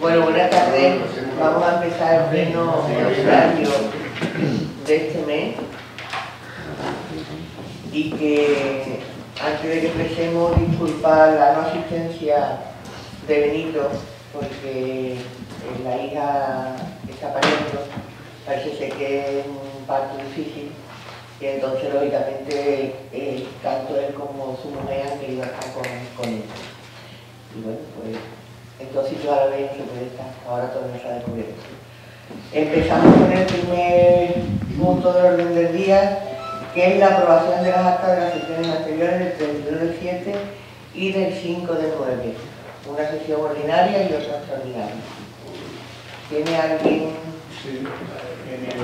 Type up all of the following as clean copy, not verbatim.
Bueno, buenas tardes. Vamos a empezar el pleno ordinario de este mes y que antes de que empecemos, disculpar la no asistencia de Benito porque la hija está pariendo, parece ser que es un parto difícil y entonces lógicamente tanto él como su mujer han querido estar con él. Y bueno, pues entonces yo a la vez no se puede estar, ahora todavía no se ha descubierto. Empezamos con el primer punto del orden del día, que es la aprobación de las actas de las sesiones anteriores del 31 del 7 y del 5 del 9. Una sesión ordinaria y otra extraordinaria. ¿Tiene alguien? Sí, en el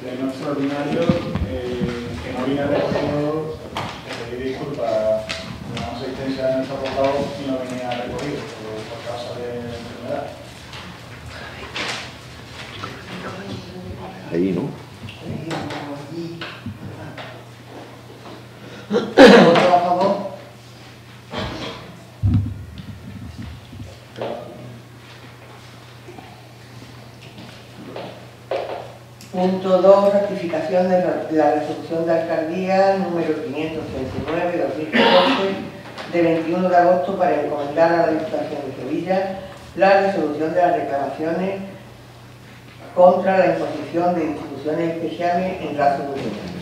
pleno extraordinario, que no viene recogido, pedí disculpas por la asistencia en nuestro abogado y no venía recogido por causa de enfermedad. Ahí, ¿no? ¿Voto a favor? Punto 2. Ratificación de la resolución de alcaldía número 539/2014 de 21 de agosto para encomendar a la Diputación de Sevilla la resolución de las reclamaciones contra la imposición de instituciones especiales en razón de Unión.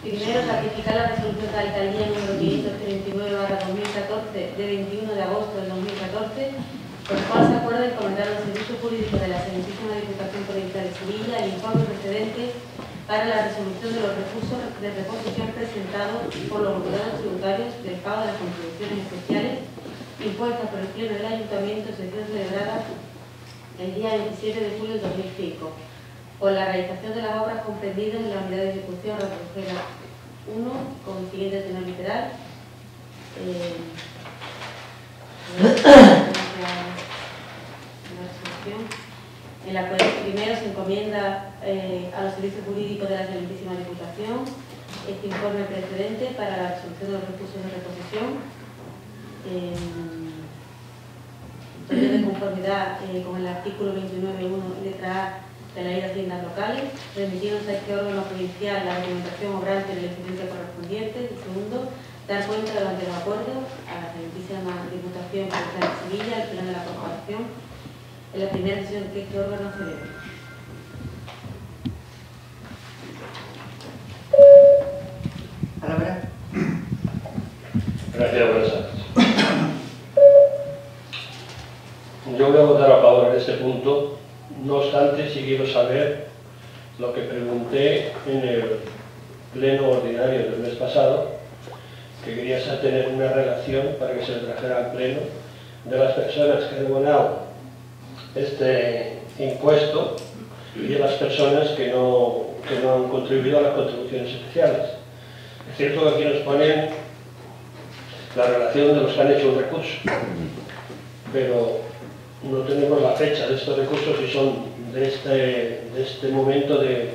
Primero, ratificar la resolución de la alcaldía número 539/2014 de 21 de agosto del 2014, por el cual se acuerda encomendar al Servicio Jurídico de la Excelentísima Diputación Provincial de Sevilla el informe precedente para la resolución de los recursos de reposición presentados por los autoridades tributarios del pago de las contribuciones especiales impuestas por el Pleno del Ayuntamiento en sesión celebrada el día 27 de julio de 2005, por la realización de las obras comprendidas en la unidad de ejecución Rotogera 1, con el siguiente tenor literal. En la cual primero se encomienda a los servicios jurídicos de la Excelentísima Diputación este informe precedente para la resolución de los recursos de reposición, de conformidad con el artículo 29.1 letra A de la Ley de Haciendas Locales, remitiéndose a este órgano provincial la documentación obrante del expediente correspondiente. Y segundo, dar cuenta durante los acuerdos a la Excelentísima Diputación Provincial de Sevilla, al Pleno de la Corporación, en la primera sesión que este órgano celebre. ¿Palabra? Gracias, buenas tardes. Yo voy a votar a favor de este punto, no obstante, sí quiero saber lo que pregunté en el pleno ordinario del mes pasado, que quería tener una relación para que se le trajera al pleno de las personas que han abonado este impuesto y de las personas que no han contribuido a las contribuciones especiales. Es cierto que aquí nos ponen la relación de los que han hecho un recurso, pero no tenemos la fecha de estos recursos y son de este momento del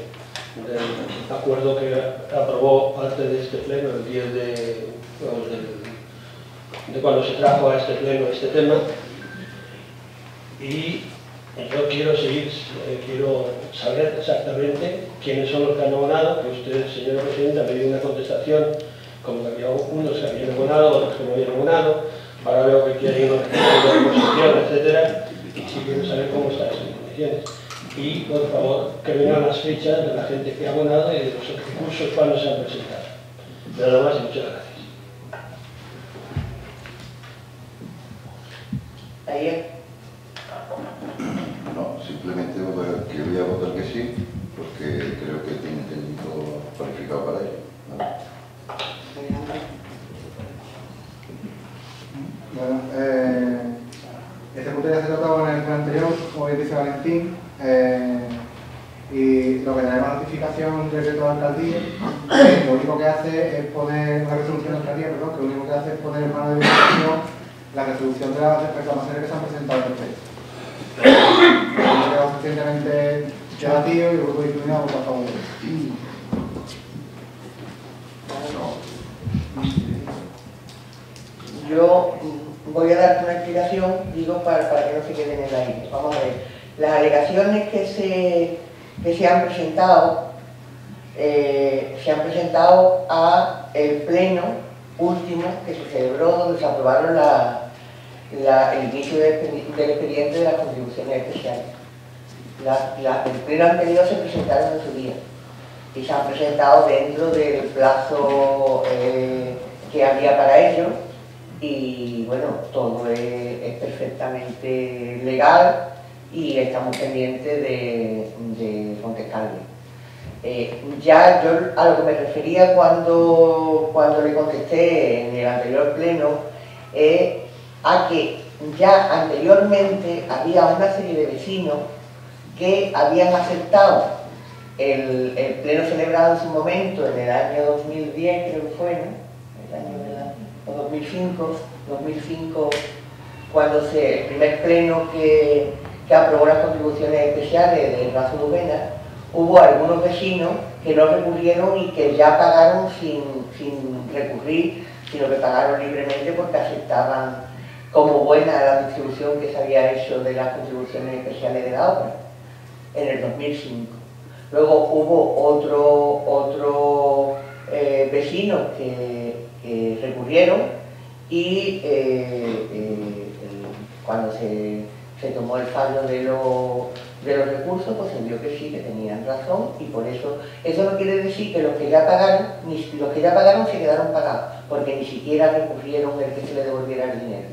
acuerdo que aprobó parte de este pleno, el 10 de cuando se trajo a este pleno este tema. Y yo quiero saber exactamente quiénes son los que han abonado, que usted, señora presidenta, me dio una contestación como que había unos que habían abonado, otros que no habían abonado. Ahora veo que quieren una reposición, etcétera, y sí quiero saber cómo están esas condiciones. Y, por favor, que vengan las fechas de la gente que ha abonado y de los recursos cuando se han presentado. Nada más y muchas gracias. ¿Ayer? No, simplemente que voy a votar que sí, porque creo que tiene técnico cualificado para ello. ¿Vale? Bueno, este punto ya se trataba en el plan anterior, como bien dice Valentín, y lo que tenemos notificación del decreto de alcaldía, lo único que hace es poner una resolución de alcaldía, perdón, que lo único que hace es poner en mano de Diputación la resolución de las reclamaciones que se han presentado en el texto. Ha quedado suficientemente debatido y el grupo discriminado vota a favor de eso. yo voy a darte una explicación, digo, para que no se queden en el aire. Vamos a ver, las alegaciones que se han presentado a el pleno último que se celebró, donde se aprobaron el inicio del expediente de las contribuciones especiales. El pleno anterior se presentaron en su día y se han presentado dentro del plazo que había para ello, y bueno, todo es perfectamente legal y estamos pendientes de contestarle. Ya yo a lo que me refería cuando le contesté en el anterior pleno es a que ya anteriormente había una serie de vecinos que habían aceptado el pleno celebrado en su momento, en el año 2010 creo que fue, ¿no? El año o 2005, cuando el primer pleno que aprobó las contribuciones especiales de Razo Lubena, hubo algunos vecinos que no recurrieron y que ya pagaron sin recurrir, sino que pagaron libremente porque aceptaban como buena la distribución que se había hecho de las contribuciones especiales de la obra en el 2005. Luego hubo otros vecinos que recurrieron y cuando se tomó el fallo de los recursos, pues se vio que sí, que tenían razón, y por eso no quiere decir que los que ya pagaron se quedaron pagados, porque ni siquiera recurrieron el que se le devolviera el dinero.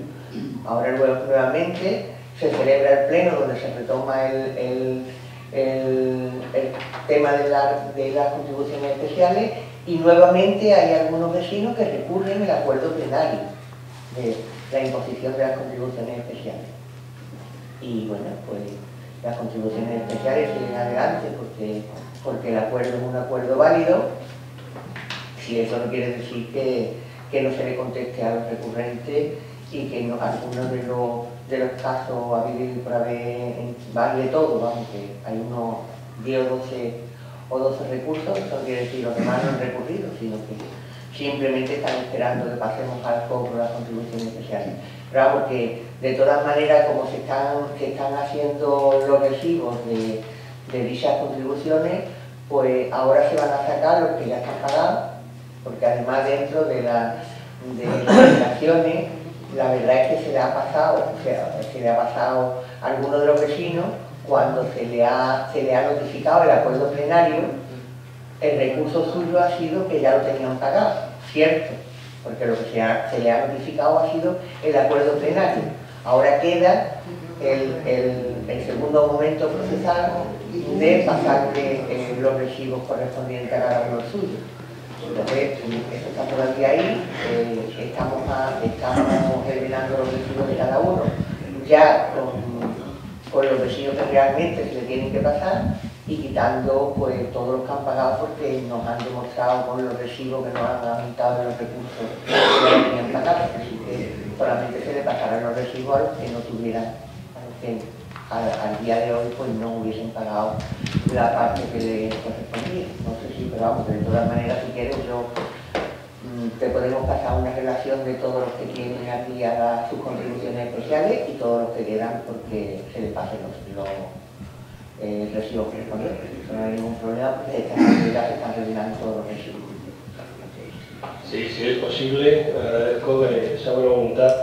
Ahora nuevamente se celebra el pleno donde se retoma el tema de las contribuciones especiales, y nuevamente hay algunos vecinos que recurren al acuerdo plenario de la imposición de las contribuciones especiales. Y bueno, pues las contribuciones especiales siguen adelante porque el acuerdo es un acuerdo válido. Si eso no quiere decir que no se le conteste a los recurrentes y que algunos de los casos ha habido por haber, vale todo, vamos, que hay unos 10 o 12 recursos, eso no quiere decir que los demás no han recurrido, sino que simplemente están esperando que pasemos al cobro de las contribuciones especiales. Pero vamos, que de todas maneras, como se están haciendo los recibos de dichas contribuciones, pues ahora se van a sacar los que ya están pagados, porque además dentro de las obligaciones, la verdad es que se le ha pasado a algunos de los vecinos, cuando se le ha notificado el acuerdo plenario, el recurso suyo ha sido que ya lo tenían pagado, ¿cierto? Porque lo que se le ha notificado ha sido el acuerdo plenario. Ahora queda el segundo momento procesal de pasarle los recibos correspondientes a cada uno suyo. Entonces, eso está todavía ahí, estamos eliminando los recibos de cada uno, ya con los vecinos que realmente se le tienen que pasar, y quitando pues todos los que han pagado porque nos han demostrado con los recibos que nos han aumentado de los recursos que no tenían pagado, así que solamente se le pasarán los recibos a los que no tuvieran, a los que al día de hoy pues no hubiesen pagado la parte que le correspondía. No sé si, pero vamos, de todas maneras, si quieres, te podemos pasar una relación de todos los que tienen aquí a sus contribuciones especiales y todos los que quedan porque se les pasen los recibos correspondientes. Eso no hay ningún problema porque estas actividades se están revelando todos los recibos. Sí, si es posible, agradezco esa buena voluntad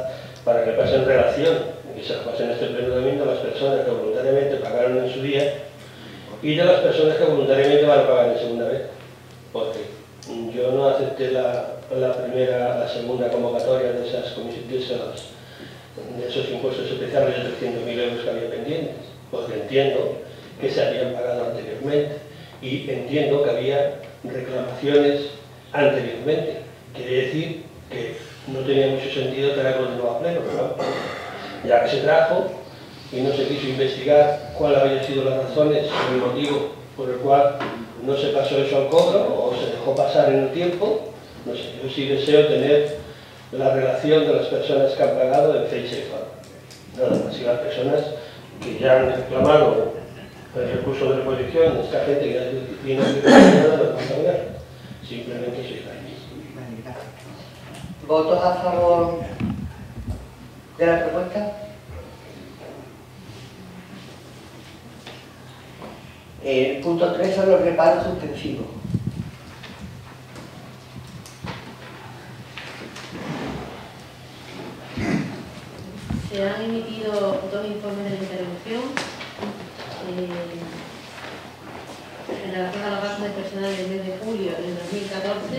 para que pasen relación y se pasen este pleno también a las personas que voluntariamente pagaron en su día y de las personas que voluntariamente van a pagar en segunda vez. Porque yo no acepté la segunda convocatoria de esos impuestos especiales de 300.000 euros que había pendientes, porque entiendo que se habían pagado anteriormente y entiendo que había reclamaciones anteriormente. Quiere decir que no tenía mucho sentido traerlo de nuevo a pleno, pero ya que se trajo y no se quiso investigar cuál había sido las razones o el motivo por el cual no se pasó eso al cobro o se dejó pasar en el tiempo, no sé, yo sí deseo tener la relación de las personas que han pagado en fecha y forma. Nada más, y las personas que ya han reclamado el recurso de reposición, esta gente que ya tiene que nada, no pasa nada. Simplemente soy la misma. ¿Votos a favor de la propuesta? El punto 3 son los reparos suspensivos. Se han emitido 2 informes de intervención en relación a los gastos de personal del mes de julio del 2014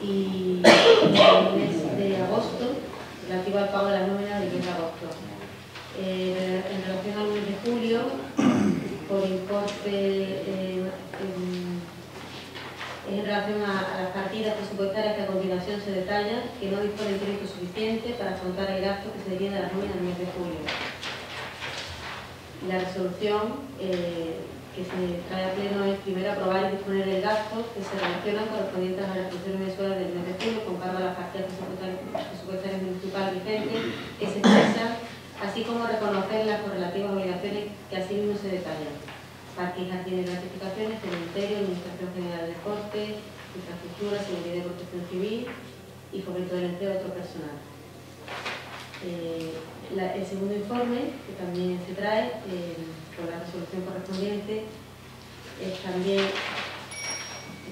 y el mes de agosto, relativo al pago de las nóminas del mes de agosto. En relación al mes de julio, por importe en relación a las partidas presupuestarias que a continuación se detallan, que no disponen de crédito suficiente para afrontar el gasto que se deriva de las nóminas del mes de julio. La resolución que se trae a pleno es primero aprobar y disponer el gasto que se relacionan correspondientes a las resoluciones mensuales del mes de julio con cargo a las partidas presupuestarias municipales vigentes que se expresan, así como reconocer las correlativas obligaciones que asimismo se detallan. Parques, jardines, gratificaciones, cementerio, Administración General de Deportes, Infraestructura, Seguridad y Protección Civil y Fomento del Empleo de otro personal. El segundo informe, que también se trae con la resolución correspondiente, es también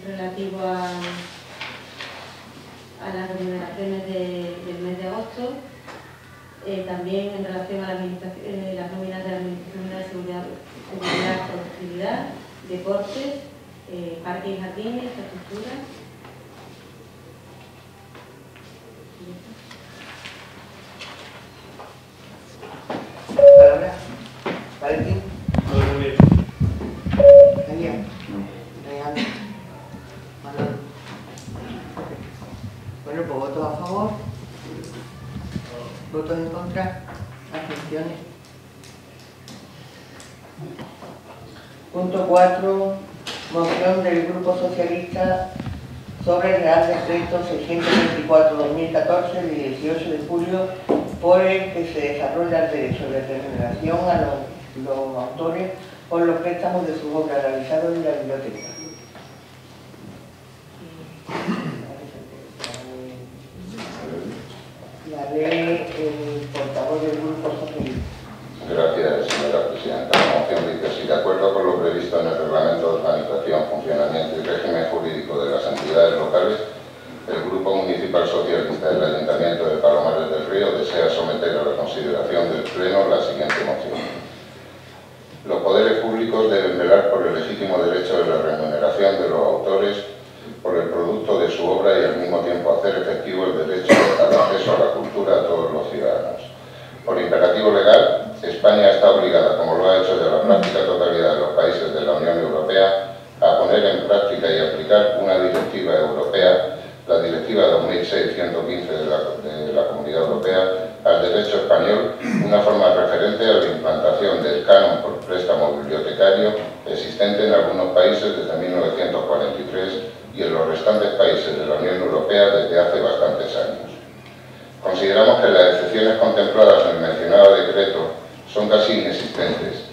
relativo a las remuneraciones del mes de agosto, también en relación a las nóminas de la Administración de Seguridad, Productividad, Deportes, Parques y Jardines, Infraestructura. ¿Palabra? ¿Valentín? Genial. Real. Manuel. Bueno, pues votos a favor. ¿Votos en contra? ¿Abstenciones? Punto 4. Moción del Grupo Socialista sobre el Real Decreto 624/2014 de 18 de julio por el que se desarrolla el derecho de remuneración a los autores por los préstamos de sus obras realizados en la biblioteca. La ley el portavoz del Grupo Socialista. Gracias, señora presidenta. La moción dice: si de acuerdo con lo previsto en el Reglamento de Organización, Funcionamiento y Régimen Jurídico de las entidades locales, el Grupo Municipal Socialista del Ayuntamiento de Palomares del Río desea someter a la consideración del Pleno la siguiente moción. Los poderes públicos deben velar por el legítimo derecho de la remuneración de los autores por el producto de su obra y al mismo tiempo hacer efectivo el derecho al acceso a la cultura a todos los ciudadanos. Por imperativo legal, España está obligada, como lo ha hecho ya la práctica totalidad de los países de la Unión Europea, a poner en práctica y aplicar una directiva europea, la Directiva 2006/115 de la Comunidad Europea, al derecho español, una forma referente a la implantación del canon por préstamo bibliotecario existente en algunos países desde 1943 y en los restantes países de la Unión Europea desde hace bastantes años. Consideramos que las excepciones contempladas en el mencionado decreto son casi inexistentes,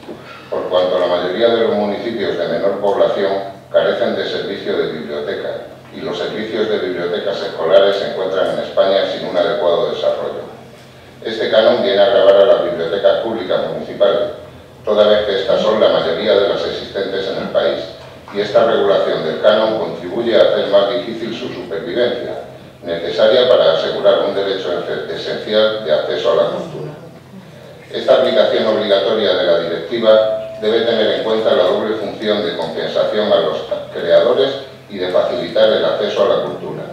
por cuanto la mayoría de los municipios de menor población carecen de servicio de biblioteca y los servicios de bibliotecas escolares se encuentran en España sin un adecuado desarrollo. Este canon viene a gravar a las bibliotecas públicas municipales, toda vez que estas son la mayoría de las existentes en el país, y esta regulación del canon contribuye a hacer más difícil su supervivencia, necesaria para asegurar un derecho esencial de acceso a la cultura. Esta aplicación obligatoria de la directiva debe tener en cuenta la doble función de compensación a los creadores y de facilitar el acceso a la cultura.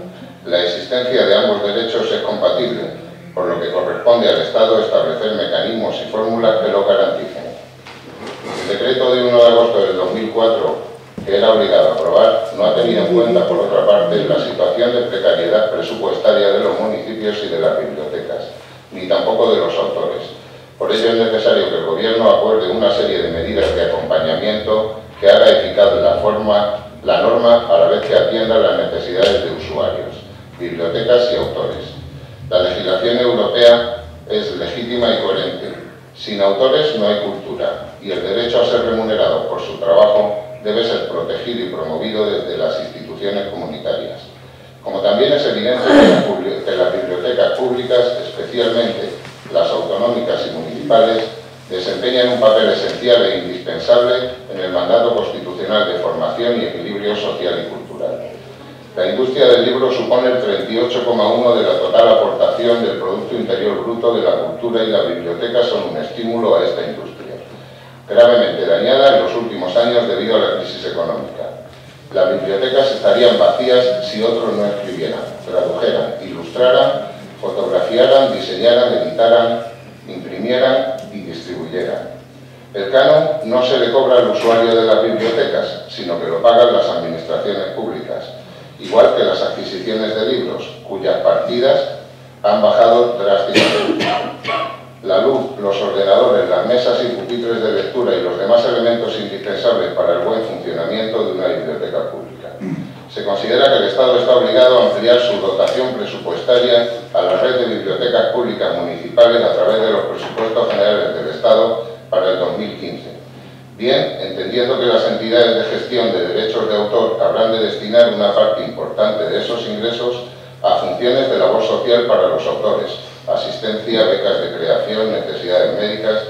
La existencia de ambos derechos es compatible, por lo que corresponde al Estado establecer mecanismos y fórmulas que lo garanticen. El decreto de 1 de agosto del 2004, que era obligado a aprobar, no ha tenido en cuenta, por otra parte, la situación de precariedad presupuestaria de los municipios y de las bibliotecas, ni tampoco de los autores. Por ello es necesario que el Gobierno acuerde una serie de medidas de acompañamiento que haga eficaz la norma a la vez que atienda las necesidades de usuarios, bibliotecas y autores. La legislación europea es legítima y coherente. Sin autores no hay cultura y el derecho a ser remunerado por su trabajo debe ser protegido y promovido desde las instituciones comunitarias. Como también es evidente que las bibliotecas públicas, especialmente las autonómicas y municipales, desempeñan un papel esencial e indispensable en el mandato constitucional de formación y equilibrio social y cultural. La industria del libro supone el 38,1% de la total aportación del Producto Interior Bruto de la cultura, y las bibliotecas son un estímulo a esta industria, gravemente dañada en los últimos años debido a la crisis económica. Las bibliotecas estarían vacías si otros no escribieran, tradujeran, ilustraran, fotografiaran, diseñaran, editaran, imprimieran y distribuyeran. El canon no se le cobra al usuario de las bibliotecas, sino que lo pagan las administraciones públicas, igual que las adquisiciones de libros, cuyas partidas han bajado drásticamente. La luz, los ordenadores, las mesas y pupitres de lectura y los demás elementos indispensables para el buen funcionamiento de una biblioteca pública. Se considera que el Estado está obligado a ampliar su dotación presupuestaria a la red de bibliotecas públicas municipales a través de los presupuestos generales del Estado para el 2015. Bien, entendiendo que las entidades de gestión de derechos de autor habrán de destinar una parte importante de esos ingresos a funciones de labor social para los autores, asistencia, becas de creación, necesidades médicas,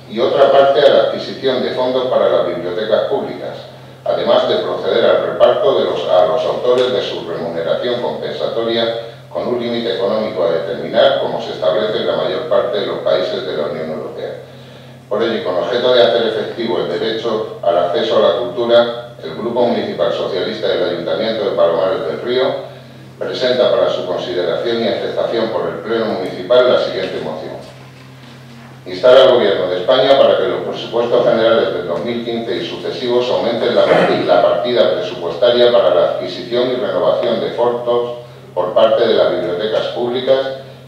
y otra parte a la adquisición de fondos para las bibliotecas públicas, además de proceder al reparto a los autores de su remuneración compensatoria con un límite económico a determinar, como se establece en la mayor parte de los países de la Unión Europea. Por ello, y con objeto de hacer efectivo el derecho al acceso a la cultura, el Grupo Municipal Socialista del Ayuntamiento de Palomares del Río presenta para su consideración y aceptación por el Pleno Municipal la siguiente moción. Instar al Gobierno de España para que los presupuestos generales del 2015 y sucesivos aumenten la partida presupuestaria para la adquisición y renovación de fondos por parte de las bibliotecas públicas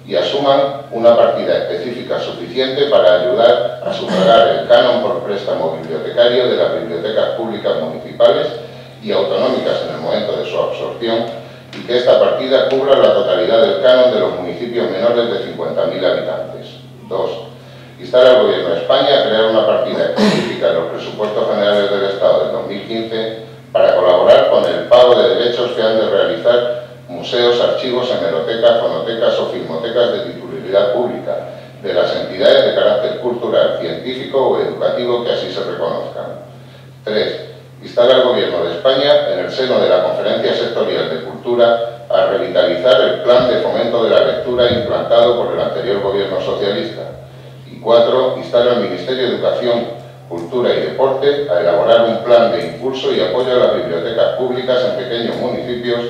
y asuman una partida específica suficiente para ayudar a sufragar el canon por préstamo bibliotecario de las bibliotecas públicas municipales y autonómicas en el momento de su absorción, y que esta partida cubra la totalidad del canon de los municipios menores de 50.000 habitantes. 2. Instar al Gobierno de España a crear una partida específica en los presupuestos generales del Estado del 2015 para colaborar con el pago de derechos que han de realizar museos, archivos, hemerotecas, fonotecas o filmotecas de titularidad pública de las entidades de carácter cultural, científico o educativo que así se reconozcan. 3. Instar al Gobierno de España, en el seno de la Conferencia Sectorial de Cultura, a revitalizar el plan de fomento de la lectura implantado por el anterior Gobierno socialista. Y 4. Instar al Ministerio de Educación, Cultura y Deporte a elaborar un plan de impulso y apoyo a las bibliotecas públicas en pequeños municipios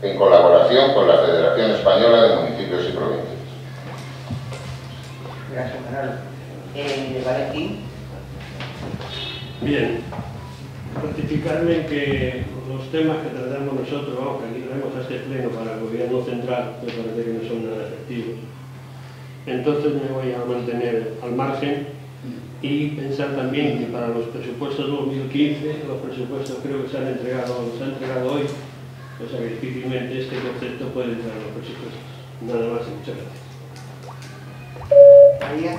en colaboración con la Federación Española de Municipios y Provincias. Gracias, Manolo. Valentín. Bien, ratificarme que los temas que tratamos nosotros, vamos, que aquí traemos a este pleno para el Gobierno central, me parece que no son nada efectivos. Entonces me voy a mantener al margen y pensar también que para los presupuestos 2015, los presupuestos creo que se han entregado hoy, o sea que difícilmente este concepto puede entrar en los presupuestos. Nada más y muchas gracias. María.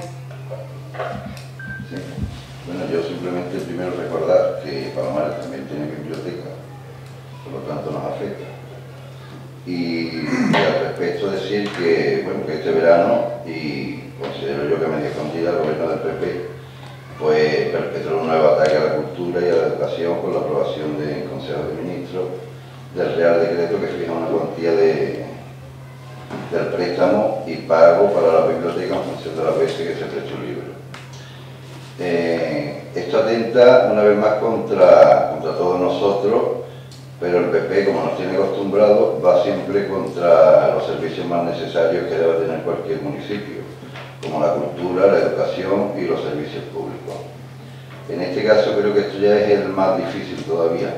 Sí. Bueno, yo simplemente primero recordar que Palomares también tiene biblioteca, por lo tanto nos afecta. Y al respecto decir que, bueno, que este verano, y considero yo que a media escondida el Gobierno del PP, pues perpetró un nuevo ataque a la cultura y a la educación con la aprobación del Consejo de Ministros del Real Decreto que fija una cuantía del préstamo y pago para la biblioteca en función de las veces que se preste un libro. Esto atenta una vez más contra todos nosotros, pero el PP, como nos tiene acostumbrados, va siempre contra los servicios más necesarios que debe tener cualquier municipio, como la cultura, la educación y los servicios públicos. En este caso creo que esto ya es el más difícil todavía.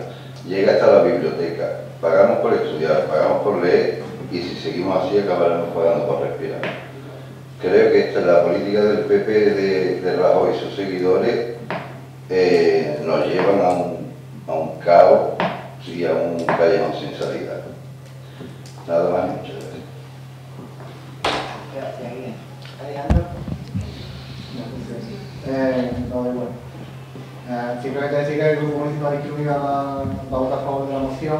Llega hasta la biblioteca, pagamos por estudiar, pagamos por leer, y si seguimos así acabaremos pagando por respirar. Creo que esta es la política del PP de Rajoy y sus seguidores, nos llevan a un caos y a un callejón sin salida. Nada más, muchas gracias. Gracias, Alejandro. Bueno. Simplemente decir que el Grupo Municipal Izquierda va a votar a favor de la moción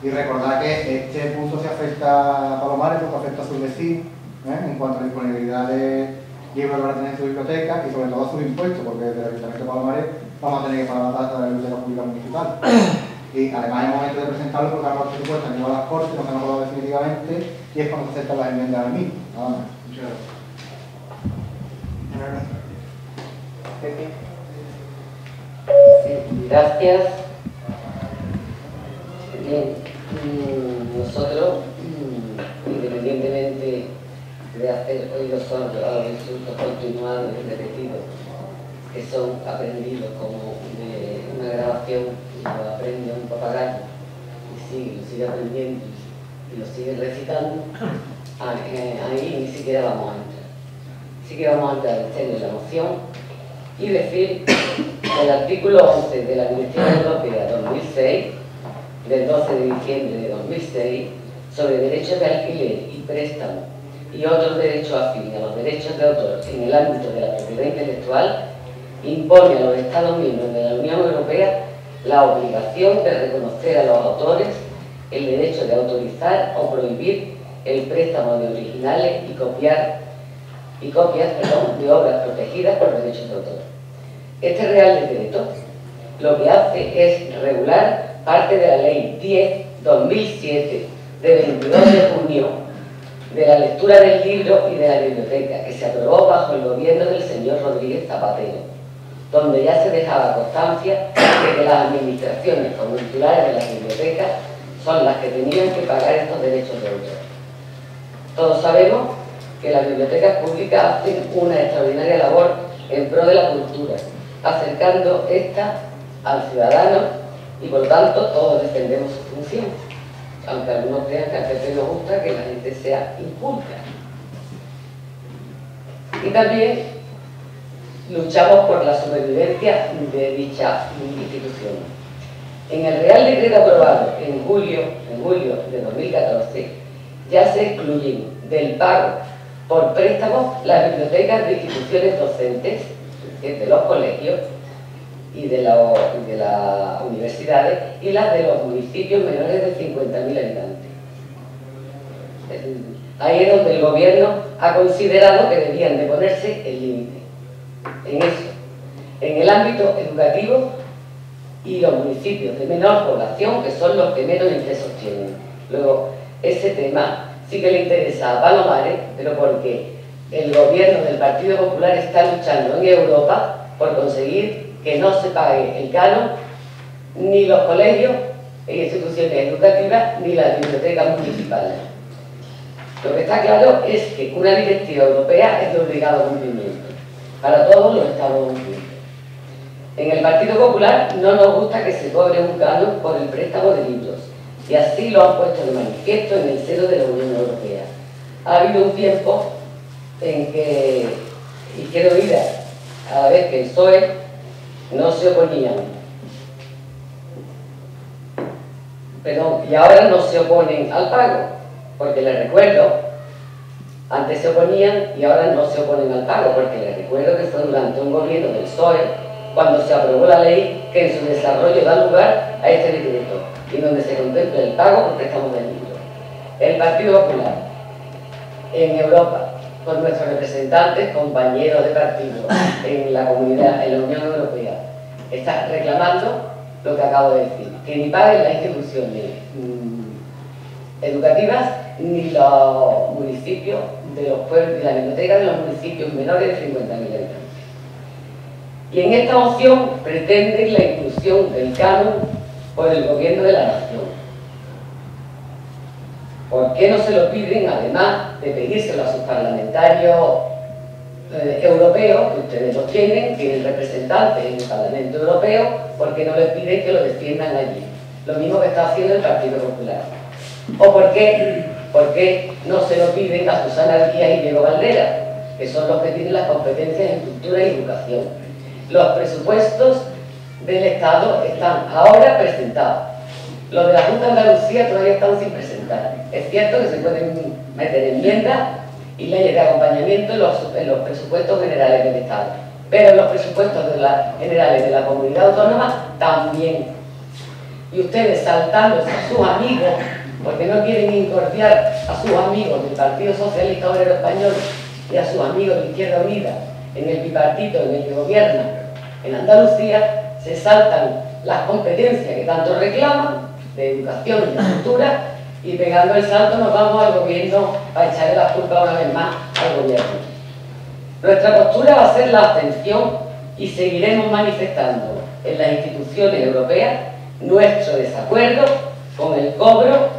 Y recordar que este punto se afecta a Palomares porque afecta a sus vecinos, en cuanto a la disponibilidad de libros que van a tener en su biblioteca y sobre todo a sus impuestos, porque desde el Ayuntamiento de Palomares vamos a tener que pagar la tasa de la biblioteca pública municipal. Y además es momento de presentarlo porque ahora los presupuestos han llegado a las Cortes, no se han aprobado definitivamente y es cuando se aceptan las enmiendas al mismo. Nada más. Muchas gracias. Sí, gracias. Bien, nosotros, independientemente de hacer oídos sordos a los insultos continuados y repetidos que son aprendidos como de una grabación, y lo aprende un papagayo y lo sigue aprendiendo y lo sigue recitando, ahí ni siquiera vamos a entrar. Sí que vamos a entrar en la moción y decir que el artículo 11 de la Directiva Europea 2006, del 12 de diciembre de 2006, sobre derechos de alquiler y préstamo y otros derechos afines a los derechos de autor en el ámbito de la propiedad intelectual, impone a los Estados miembros de la Unión Europea la obligación de reconocer a los autores el derecho de autorizar o prohibir el préstamo de originales y copias de obras protegidas por derechos de autor. Este Real Decreto lo que hace es regular parte de la Ley 10/2007 de 22 de junio de la lectura del libro y de la biblioteca, que se aprobó bajo el gobierno del señor Rodríguez Zapatero, donde ya se dejaba constancia de que las administraciones como titulares de las bibliotecas son las que tenían que pagar estos derechos de autor. Todos sabemos que las bibliotecas públicas hacen una extraordinaria labor en pro de la cultura, acercando esta al ciudadano y por lo tanto todos defendemos su función, aunque algunos crean que al PP nos gusta que la gente sea inculta. Y también luchamos por la supervivencia de dicha institución. En el Real Decreto aprobado en julio de 2014 ya se excluyen del pago por préstamos las bibliotecas de instituciones docentes, de los colegios y de las universidades y las de los municipios menores de 50.000 habitantes. Ahí es donde el gobierno ha considerado que debían de ponerse el límite. En eso, en el ámbito educativo y los municipios de menor población, que son los que menos ingresos tienen. Luego, ese tema sí que le interesa a Palomares, pero porque el gobierno del Partido Popular está luchando en Europa por conseguir que no se pague el canon ni los colegios e instituciones educativas ni las bibliotecas municipales. Lo que está claro es que una directiva europea es de obligado cumplimiento para todos los Estados Unidos. En el Partido Popular no nos gusta que se cobre un canon por el préstamo de libros, y así lo han puesto de manifiesto en el seno de la Unión Europea. Ha habido un tiempo en que Izquierda Unida, a la vez que el PSOE, no se oponían. Perdón, y ahora no se oponen al pago, porque les recuerdo, antes se oponían y ahora no se oponen al pago, porque les recuerdo que fue durante un gobierno del PSOE cuando se aprobó la ley que en su desarrollo da lugar a este decreto, y donde se contempla el pago por préstamos del libro. El Partido Popular, en Europa, con nuestros representantes, compañeros de partido en la comunidad, en la Unión Europea, está reclamando lo que acabo de decir, que ni paguen las instituciones educativas ni los municipios de los pueblos y la biblioteca de los municipios menores de 50.000 habitantes. Y en esta moción pretenden la inclusión del canon por el gobierno de la nación. ¿Por qué no se lo piden, además de pedírselo a sus parlamentarios europeos, que ustedes los tienen representantes en el Parlamento Europeo? ¿Por qué no les piden que lo defiendan allí? Lo mismo que está haciendo el Partido Popular. ¿O por qué no se lo piden a Susana Díaz y Diego Valdera, que son los que tienen las competencias en cultura y educación? Los presupuestos del Estado están ahora presentados. Los de la Junta de Andalucía todavía están sin presentar. Es cierto que se pueden meter enmiendas y leyes de acompañamiento en los presupuestos generales del Estado, pero en los presupuestos generales de la comunidad autónoma también. y ustedes saltándose a sus amigos, porque no quieren incordiar a sus amigos del Partido Socialista Obrero Español y a sus amigos de Izquierda Unida en el bipartito en el que gobiernan en Andalucía, se saltan las competencias que tanto reclaman de educación y de cultura, y pegando el salto nos vamos al gobierno para echarle la culpa una vez más al gobierno. Nuestra postura va a ser la abstención y seguiremos manifestando en las instituciones europeas nuestro desacuerdo con el cobro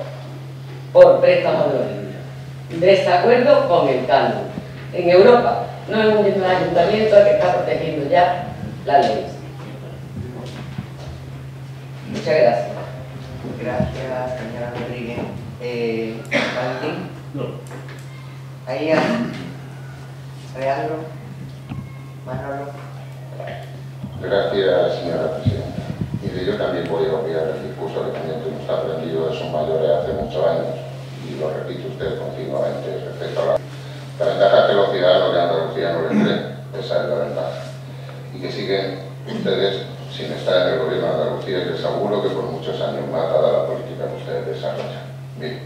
por préstamos de los libros, desacuerdo con el canon. En Europa no es un ayuntamiento el que está protegiendo ya la ley. Muchas gracias. Gracias, señora Rodríguez. ¿Valentín? No. ¿Ahí Leandro? ¿Manolo? Gracias, señora presidenta. Mire, yo también voy a obviar el discurso que también hemos aprendido de sus mayores hace muchos años, y lo repite usted continuamente respecto a la ventaja que los ciudadanos de Andalucía no les creen. Esa es la ventaja. Y que siguen ustedes sin estar en el gobierno de Andalucía, y les aseguro que por muchos años más, dada la política que ustedes desarrollan. Bien,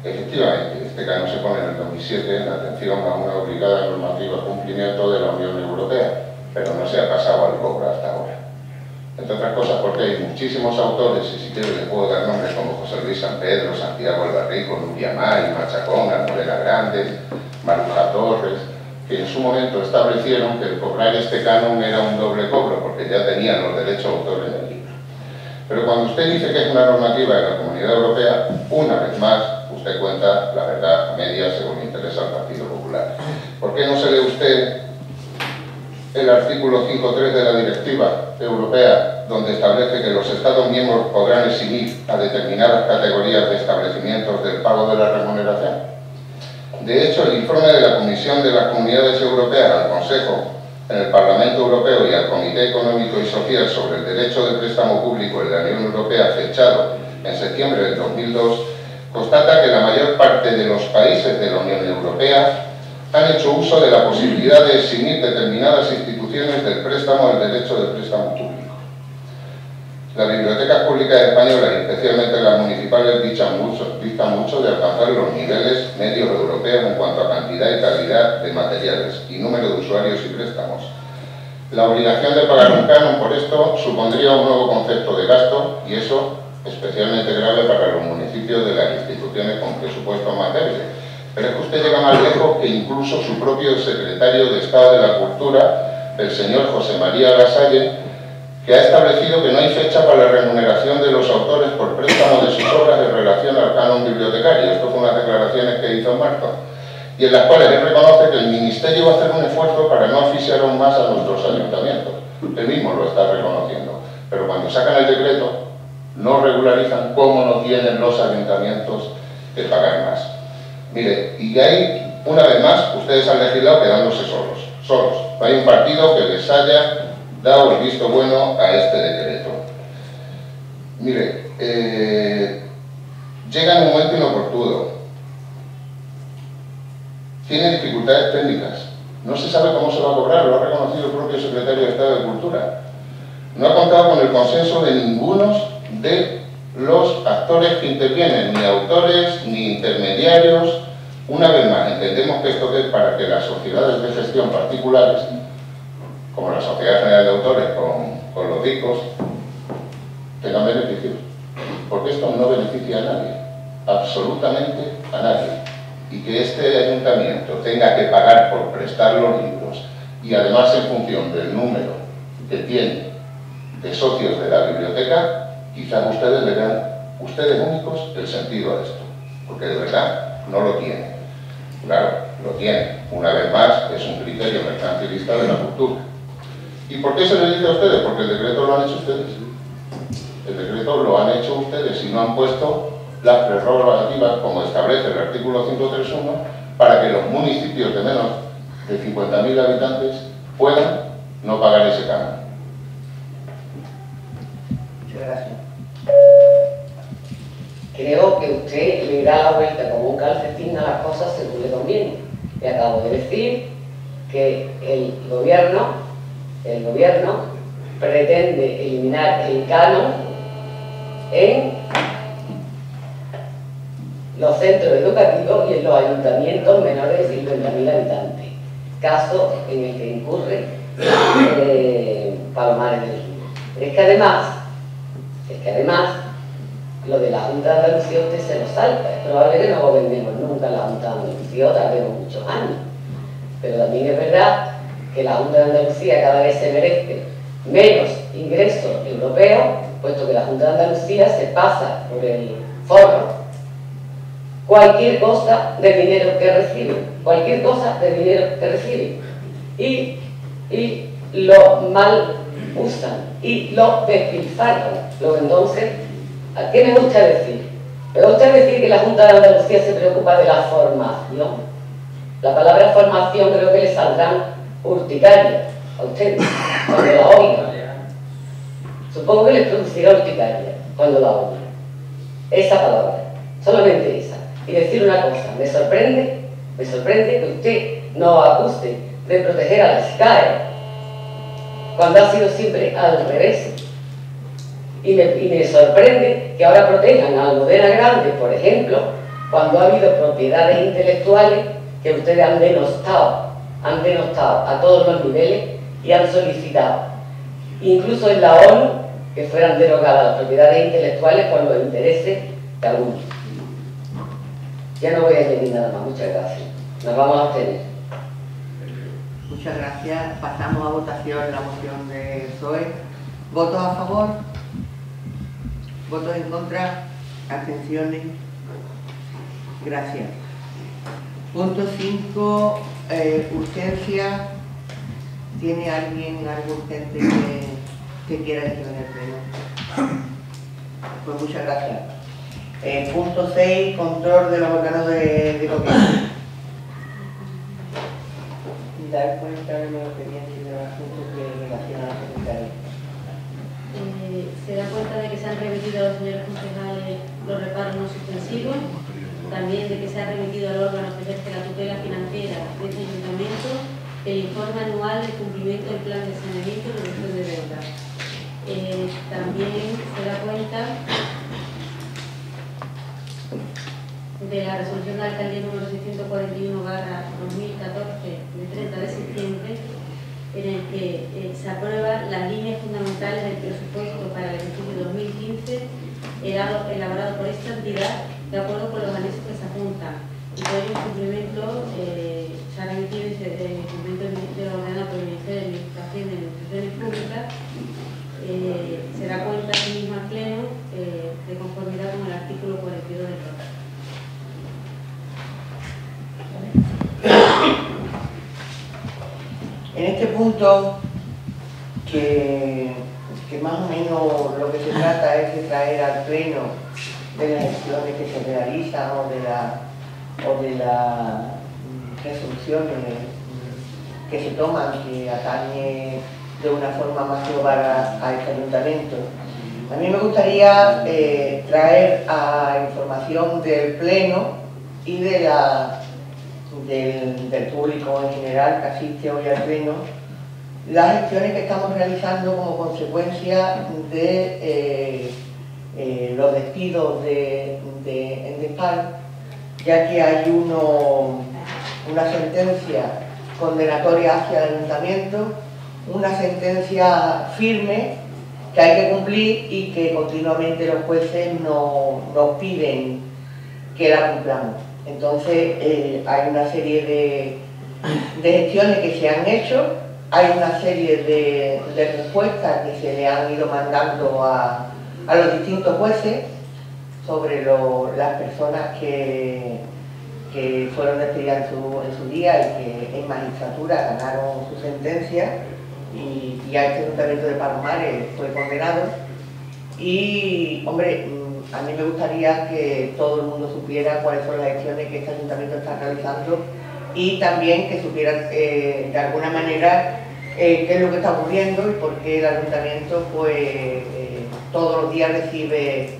efectivamente, este canon se pone en el 2007 en atención a una obligada normativa cumplimiento de la Unión Europea, pero no se ha pasado al cobro hasta ahora. Entre otras cosas porque hay muchísimos autores, y si quiero les puedo dar nombres como José Luis San Pedro, Santiago Albarrico, Nuria May, Machacón, Almorena Grande, Maruja Torres, que en su momento establecieron que el cobrar este canon era un doble cobro, porque ya tenían los derechos de autor en el libro. Pero cuando usted dice que es una normativa de la Comunidad Europea, una vez más, usted cuenta la verdad a medias según le interesa al Partido Popular. ¿Por qué no se lee usted el artículo 5.3 de la Directiva Europea, donde establece que los Estados miembros podrán eximir a determinadas categorías de establecimientos del pago de la remuneración? De hecho, el informe de la Comisión de las Comunidades Europeas al Consejo, en el Parlamento Europeo y al Comité Económico y Social sobre el Derecho de Préstamo Público en la Unión Europea, fechado en septiembre del 2002, constata que la mayor parte de los países de la Unión Europea han hecho uso de la posibilidad de eximir determinadas instituciones del préstamo del derecho de préstamo público. Las bibliotecas públicas españolas, y especialmente las municipales, distan mucho de alcanzar los niveles medios europeos en cuanto a cantidad y calidad de materiales y número de usuarios y préstamos. La obligación de pagar un canon por esto supondría un nuevo concepto de gasto, y eso especialmente grave para los municipios de las instituciones con presupuestos más débiles. Pero es que usted llega más lejos que incluso su propio secretario de Estado de la Cultura, el señor José María Lasalle, que ha establecido que no hay fecha para la remuneración de los autores por préstamo de sus obras en relación al canon bibliotecario. Esto fue unas declaraciones que hizo en marzo, y en las cuales él reconoce que el Ministerio va a hacer un esfuerzo para no asfixiar aún más a nuestros ayuntamientos. Él mismo lo está reconociendo. Pero cuando sacan el decreto, no regularizan cómo no tienen los ayuntamientos que pagar más. Mire, y ahí, una vez más, ustedes han legislado quedándose solos. No hay un partido que les haya dado el visto bueno a este decreto. Mire, llega en un momento inoportuno. Tiene dificultades técnicas. No se sabe cómo se va a cobrar, lo ha reconocido el propio secretario de Estado de Cultura. No ha contado con el consenso de ninguno de los actores que intervienen, ni autores, ni intermediarios. Una vez más, entendemos que esto es para que las sociedades de gestión particulares, como la Sociedad General de Autores con los discos, tengan beneficios. Porque esto no beneficia a nadie, absolutamente a nadie. Y que este ayuntamiento tenga que pagar por prestar los libros, y además en función del número que tiene de socios de la biblioteca, quizás ustedes le dan, ustedes únicos, el sentido a esto. Porque de verdad no lo tienen. Claro, lo tienen. Una vez más, es un criterio mercantilista de la cultura. ¿Y por qué se les dice a ustedes? Porque el decreto lo han hecho ustedes. El decreto lo han hecho ustedes y no han puesto las prerrogativas, como establece el artículo 531, para que los municipios de menos de 50.000 habitantes puedan no pagar ese canon. Muchas gracias. Creo que usted le da la vuelta como un calcetín a las cosas según le conviene. Le acabo de decir que el gobierno pretende eliminar el canon en los centros educativos y en los ayuntamientos menores de 50.000 habitantes, caso en el que incurre Palomares del Río. Es que además, lo de la Junta de Andalucía usted se lo salta. Es probable que no gobernemos nunca la Junta de Andalucía, o tardemos muchos años. Pero también es verdad que la Junta de Andalucía cada vez se merece menos ingresos europeos, puesto que la Junta de Andalucía se pasa por el forro cualquier cosa de dinero que recibe, y lo mal usan y lo despilfarran. Entonces, ¿a qué me gusta decir? Me gusta decir que la Junta de Andalucía se preocupa de la formación. La palabra formación creo que le saldrán urticaria a ustedes cuando la oigan. Supongo que les producirá urticaria cuando la oigan. Esa palabra, solamente esa. Y decir una cosa, me sorprende que usted no acuse de proteger a las SCAE cuando ha sido siempre al revés. Y me sorprende que ahora protejan a Almudena Grande, por ejemplo, cuando ha habido propiedades intelectuales que ustedes han denostado a todos los niveles y han solicitado, incluso en la ONU, que fueran derogadas las propiedades intelectuales por los intereses de algunos. Ya no voy a añadir nada más, muchas gracias. Nos vamos a abstener. Muchas gracias. Pasamos a votación la moción de PSOE. ¿Votos a favor? ¿Votos en contra? ¿Abstenciones? Gracias. Punto 5, urgencia. ¿Tiene alguien algo urgente que quiera decir en el pleno? Pues muchas gracias. Punto 6, control de los órganos de gobierno. Dar cuenta de los expedientes de los asuntos que relacionan a la secretaria. Se da cuenta de que se han remitido a los señores concejales los reparos no suspensivos, también de que se ha remitido al órgano que ejerce la tutela financiera de este ayuntamiento el informe anual de cumplimiento del plan de saneamiento y reducción de deuda. También se da cuenta de la resolución de la alcaldía número 641/2014 de 30 de septiembre, en el que se aprueban las líneas fundamentales del presupuesto para el ejercicio 2015 elaborado por esta entidad de acuerdo con los anexos que se apuntan, y por ello el cumplimiento se ha remitido el cumplimiento del Ministerio ordenado por el Ministerio de Administración y Administraciones Públicas. Se da cuenta asimismo al Pleno de conformidad con el artículo 42 del Código. En este punto, que más o menos lo que se trata es de traer al Pleno de las gestiones que se realizan o de las resoluciones que se toman, que atañe de una forma más global a este ayuntamiento. A mí me gustaría traer a información del Pleno y del público en general que asiste hoy al Pleno las gestiones que estamos realizando como consecuencia de los despidos de Endespal, ya que hay una sentencia condenatoria hacia el ayuntamiento, una sentencia firme que hay que cumplir y que continuamente los jueces nos piden que la cumplamos. Entonces hay una serie de gestiones que se han hecho, hay una serie de respuestas que se le han ido mandando a los distintos jueces sobre las personas que fueron despedidas en su día y que en magistratura ganaron su sentencia, y a este ayuntamiento de Palomares fue condenado. Y, hombre, a mí me gustaría que todo el mundo supiera cuáles son las gestiones que este ayuntamiento está realizando, y también que supieran de alguna manera qué es lo que está ocurriendo y por qué el ayuntamiento pues todos los días recibe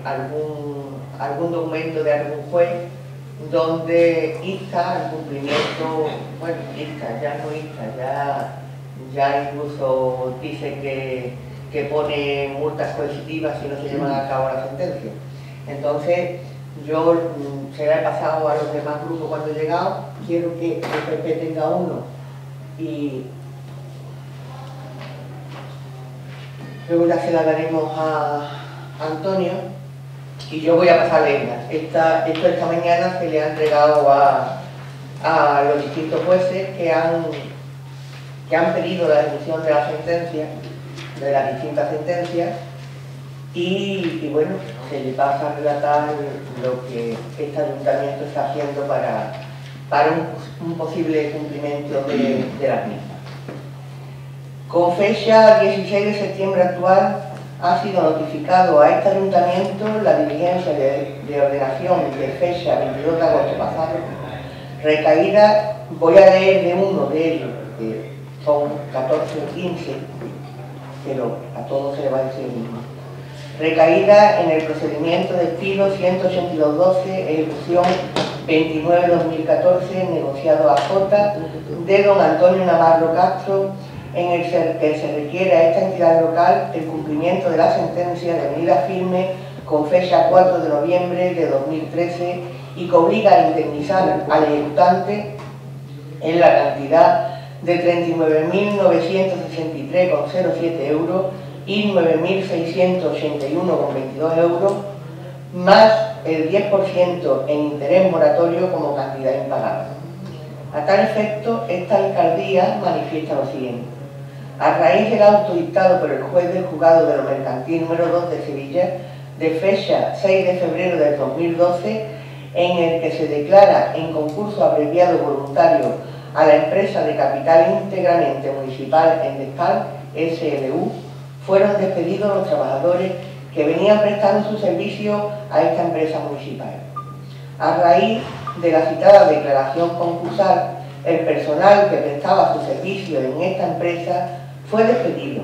algún documento de algún juez donde insta al cumplimiento, bueno, ya incluso dice que que pone multas coercitivas si no se llevan a cabo la sentencia. Entonces, yo se la he pasado a los demás grupos cuando he llegado, quiero que el PP tenga uno y luego ya se la daremos a Antonio y yo voy a pasarle esta. Esto esta mañana se le ha entregado a los distintos jueces que han pedido la ejecución de la sentencia, de las distintas sentencias, y bueno, se le pasa a relatar lo que este ayuntamiento está haciendo para un posible cumplimiento de las mismas. Con fecha 16 de septiembre actual ha sido notificado a este ayuntamiento la diligencia de ordenación de fecha 22 de agosto pasado, recaída, voy a leer de uno de ellos, que son 14 o 15, pero a todos se le va a decir lo mismo. Recaída en el procedimiento de despido 182.12, ejecución 29/2014, negociado a J, de don Antonio Navarro Castro, en el que se requiere a esta entidad local el cumplimiento de la sentencia de medida firme con fecha 4 de noviembre de 2013 y que obliga a indemnizar al ejecutante en la cantidad de 39.963,07 euros y 9.681,22 euros, más el 10% en interés moratorio como cantidad impagada. A tal efecto, esta alcaldía manifiesta lo siguiente. A raíz del auto dictado por el juez del juzgado de lo mercantil número 2 de Sevilla, de fecha 6 de febrero del 2012, en el que se declara en concurso abreviado voluntario a la empresa de capital íntegramente municipal Endescal, SLU, fueron despedidos los trabajadores que venían prestando su servicio a esta empresa municipal. A raíz de la citada declaración concursal, el personal que prestaba su servicio en esta empresa fue despedido.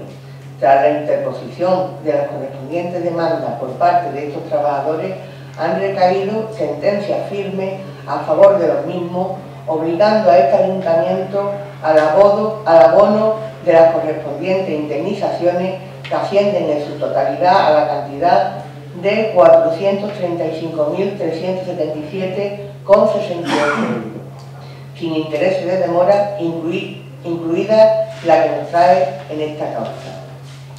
Tras la interposición de las correspondientes demandas por parte de estos trabajadores, han recaído sentencias firmes a favor de los mismos, obligando a este ayuntamiento al abono de las correspondientes indemnizaciones que ascienden en su totalidad a la cantidad de 435.377,68 euros, sin intereses de demora, incluida la que nos trae en esta causa.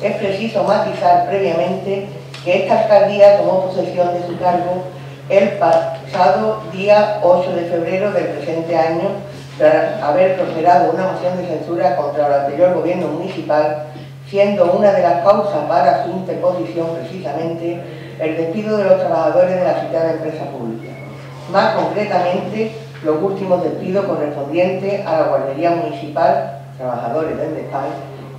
Es preciso matizar previamente que esta alcaldía tomó posesión de su cargo el pasado día 8 de febrero del presente año, tras haber prosperado una moción de censura contra el anterior gobierno municipal, siendo una de las causas para su interposición precisamente el despido de los trabajadores de la citada empresa pública. Más concretamente, los últimos despidos correspondientes a la guardería municipal, trabajadores del Endescal,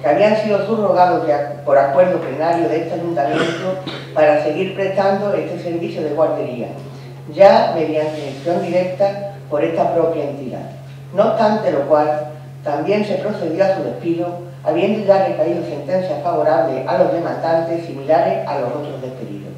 que habían sido subrogados por acuerdo plenario de este ayuntamiento para seguir prestando este servicio de guardería, ya mediante elección directa por esta propia entidad. No obstante lo cual, también se procedió a su despido, habiendo ya recaído sentencias favorables a los demandantes similares a los otros despedidos.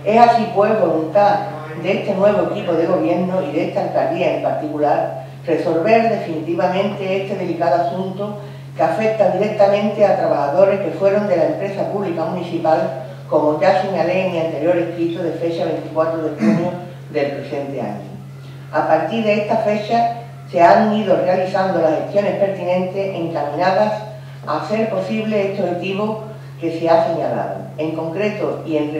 Es así pues voluntad de este nuevo equipo de gobierno y de esta alcaldía en particular resolver definitivamente este delicado asunto que afecta directamente a trabajadores que fueron de la empresa pública municipal, como ya señalé en mi anterior escrito de fecha 24 de junio del presente año. A partir de esta fecha se han ido realizando las gestiones pertinentes encaminadas a hacer posible este objetivo que se ha señalado. En concreto y en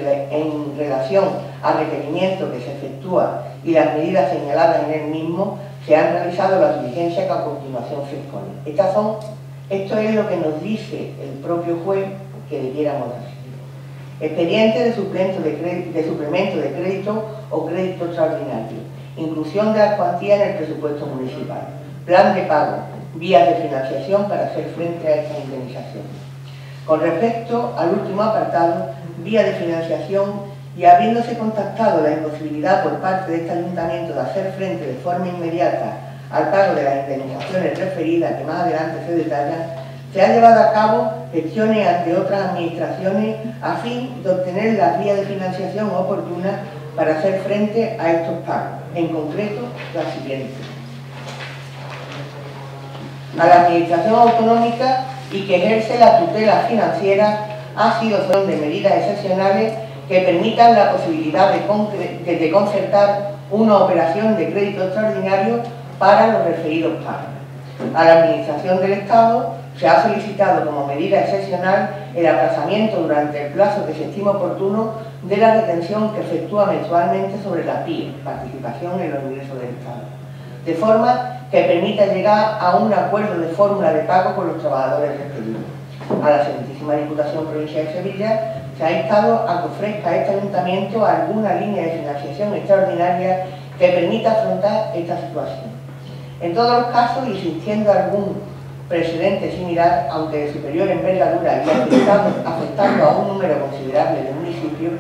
relación al requerimiento que se efectúa y las medidas señaladas en el mismo, se han realizado las diligencias que a continuación se exponen. Esto es lo que nos dice el propio juez que debiéramos hacer. Expediente de suplemento de crédito o crédito extraordinario. Inclusión de las cuantías en el presupuesto municipal. Plan de pago. Vías de financiación para hacer frente a esta indemnización. Con respecto al último apartado, vía de financiación, y habiéndose contactado la imposibilidad por parte de este ayuntamiento de hacer frente de forma inmediata al pago de las indemnizaciones referidas, que más adelante se detallan, se han llevado a cabo gestiones ante otras administraciones a fin de obtener las vías de financiación oportunas para hacer frente a estos pagos. En concreto, las siguientes. A la Administración Autonómica y que ejerce la tutela financiera ha sido de medidas excepcionales que permitan la posibilidad de concertar una operación de crédito extraordinario para los referidos pagos. A la Administración del Estado se ha solicitado como medida excepcional el aplazamiento durante el plazo que se estima oportuno de la retención que efectúa mensualmente sobre la PIE, participación en los ingresos del Estado, de forma que permita llegar a un acuerdo de fórmula de pago con los trabajadores referidos. A la Santísima Diputación Provincial de Sevilla se ha instado a que ofrezca a este ayuntamiento alguna línea de financiación extraordinaria que permita afrontar esta situación. En todos los casos, y existiendo algún precedente similar, aunque de superior envergadura y afectando a un número considerable de municipios,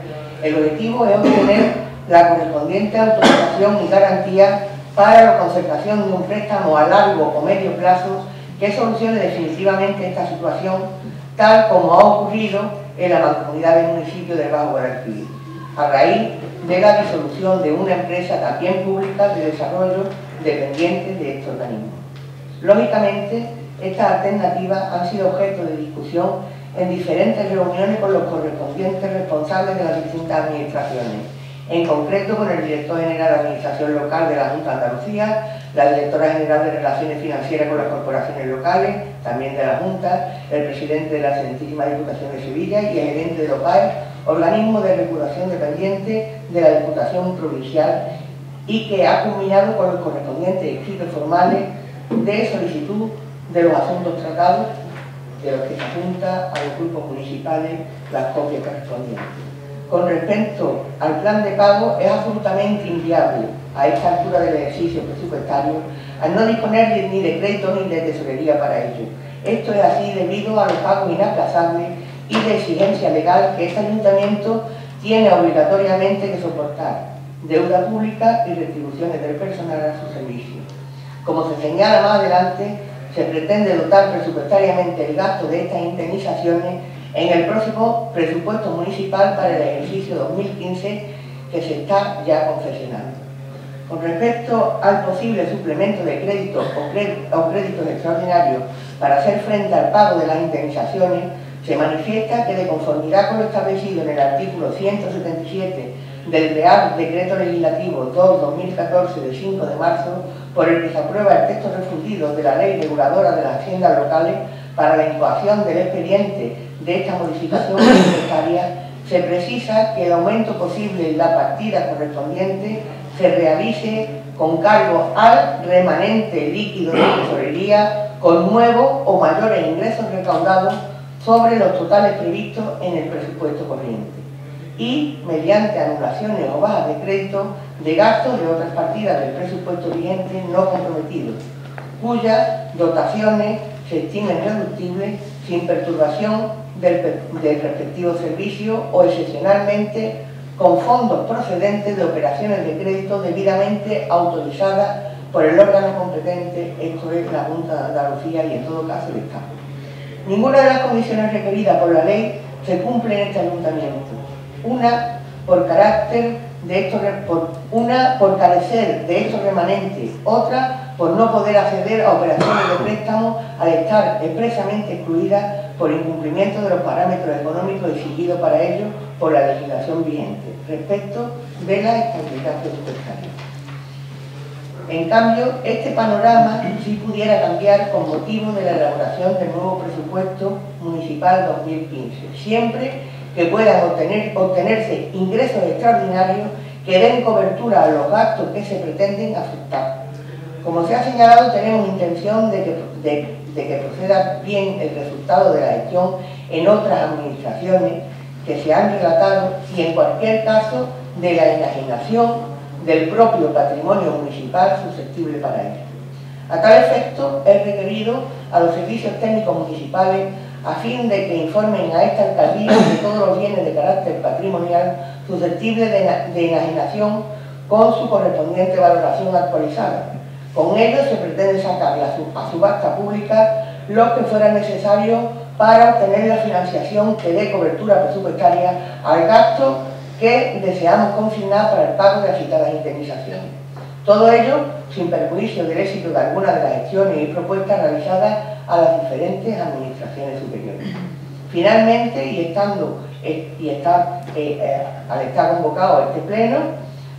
el objetivo es obtener la correspondiente autorización y garantía para la concertación de un préstamo a largo o medio plazo que solucione definitivamente esta situación, tal como ha ocurrido en la Mancomunidad del Municipio del Bajo Guadalquivir, a raíz de la disolución de una empresa también pública de desarrollo dependiente de este organismo. Lógicamente, estas alternativas han sido objeto de discusión en diferentes reuniones con los correspondientes responsables de las distintas administraciones, en concreto con el director general de Administración Local de la Junta de Andalucía, la directora general de Relaciones Financieras con las corporaciones locales, también de la Junta, el presidente de la Santísima Diputación de Sevilla y el gerente de OPAE, organismo de regulación dependiente de la Diputación Provincial, y que ha culminado con los correspondientes escritos formales de solicitud de los asuntos tratados, de los que se adjunta a los grupos municipales las copias correspondientes. Con respecto al plan de pago, es absolutamente inviable a esta altura del ejercicio presupuestario al no disponer ni de crédito ni de tesorería para ello. Esto es así debido a los pagos inaplazables y de exigencia legal que este ayuntamiento tiene obligatoriamente que soportar, deuda pública y retribuciones del personal a su servicio. Como se señala más adelante, se pretende dotar presupuestariamente el gasto de estas indemnizaciones en el próximo presupuesto municipal para el ejercicio 2015 que se está ya confeccionando. Con respecto al posible suplemento de créditos o créditos extraordinarios para hacer frente al pago de las indemnizaciones, se manifiesta que de conformidad con lo establecido en el artículo 177 del Real Decreto Legislativo 2/2014 de 5 de marzo, por el que se aprueba el texto refundido de la Ley Reguladora de las Haciendas Locales para la incoación del expediente de esta modificación presupuestaria, se precisa que el aumento posible en la partida correspondiente se realice con cargo al remanente líquido de tesorería con nuevos o mayores ingresos recaudados sobre los totales previstos en el presupuesto corriente y mediante anulaciones o bajas de crédito de gastos de otras partidas del presupuesto vigente no comprometidos, cuyas dotaciones se estimen reductibles sin perturbación del respectivo servicio o excepcionalmente con fondos procedentes de operaciones de crédito debidamente autorizadas por el órgano competente, esto es la Junta de Andalucía y en todo caso el Estado. Ninguna de las condiciones requeridas por la ley se cumple en este ayuntamiento. Una por carecer de estos remanentes, otra por no poder acceder a operaciones de préstamo al estar expresamente excluida por incumplimiento de los parámetros económicos exigidos para ello por la legislación vigente respecto de la estabilidad presupuestaria. En cambio, este panorama sí pudiera cambiar con motivo de la elaboración del nuevo presupuesto municipal 2015, siempre que puedan obtenerse ingresos extraordinarios que den cobertura a los gastos que se pretenden afectar. Como se ha señalado, tenemos intención de que proceda bien el resultado de la gestión en otras administraciones que se han relatado y en cualquier caso de la enajenación del propio patrimonio municipal susceptible para ello. A tal efecto, es requerido a los servicios técnicos municipales a fin de que informen a esta alcaldía de todos los bienes de carácter patrimonial susceptibles de enajenación con su correspondiente valoración actualizada. Con ello se pretende sacar a subasta pública lo que fuera necesario para obtener la financiación que dé cobertura presupuestaria al gasto que deseamos consignar para el pago de las citadas indemnizaciones. Todo ello sin perjuicio del éxito de algunas de las gestiones y propuestas realizadas a las diferentes administraciones superiores. Finalmente, al estar convocado este pleno,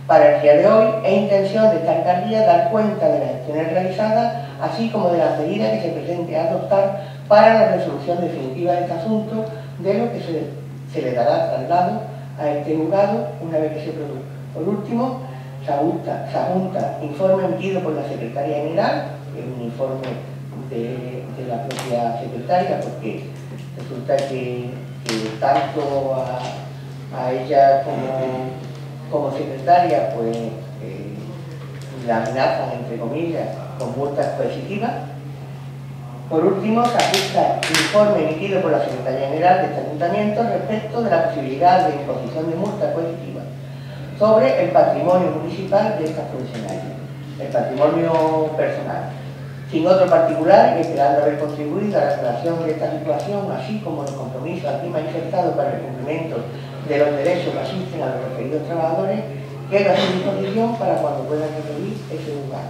para el día de hoy, es intención de esta alcaldía dar cuenta de las gestiones realizadas, así como de las medidas que se pretende adoptar para la resolución definitiva de este asunto, de lo que se le dará traslado a este juzgado una vez que se produzca. Por último, se adjunta informe emitido por la Secretaria General, que es un informe de la propia secretaria, porque resulta que tanto a ella como secretaria, pues la amenazan, entre comillas, con multas coercitivas. Por último, se ajusta el informe emitido por la Secretaría General de este Ayuntamiento respecto de la posibilidad de imposición de multas coercitivas sobre el patrimonio municipal de estas funcionarias, el patrimonio personal, sin otro particular, y esperando haber contribuido a la aclaración de esta situación, así como los compromisos aquí manifestados para el cumplimiento de los derechos que asisten a los referidos trabajadores, queda a su disposición para cuando puedan recibir ese lugar.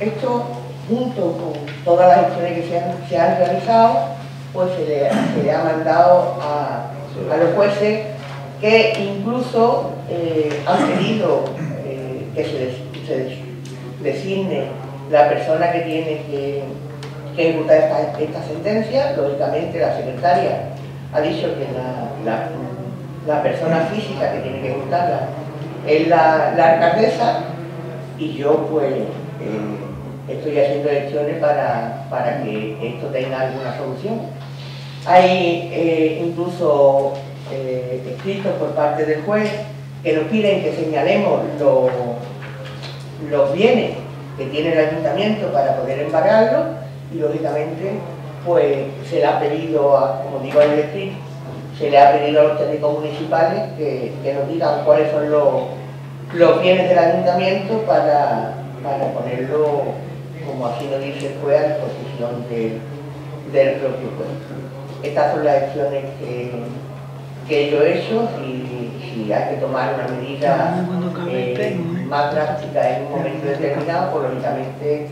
Esto, junto con todas las acciones que se han realizado, pues se le ha mandado a los jueces, que incluso han pedido que se designe la persona que tiene que ejecutar esta sentencia. Lógicamente la secretaria ha dicho que la persona física que tiene que ejecutarla es la alcaldesa, y yo pues estoy haciendo gestiones para que esto tenga alguna solución. Hay incluso escritos por parte del juez que nos piden que señalemos los bienes que tiene el ayuntamiento para poder embargarlo, y lógicamente pues se le ha pedido, como digo en el escrito, se le ha pedido a los técnicos municipales que nos digan cuáles son los bienes del ayuntamiento para ponerlo, como así nos dice el juez, a disposición del propio juez. Estas son las acciones que yo he hecho. Si hay que tomar una medida más drástica en un momento determinado, pues lógicamente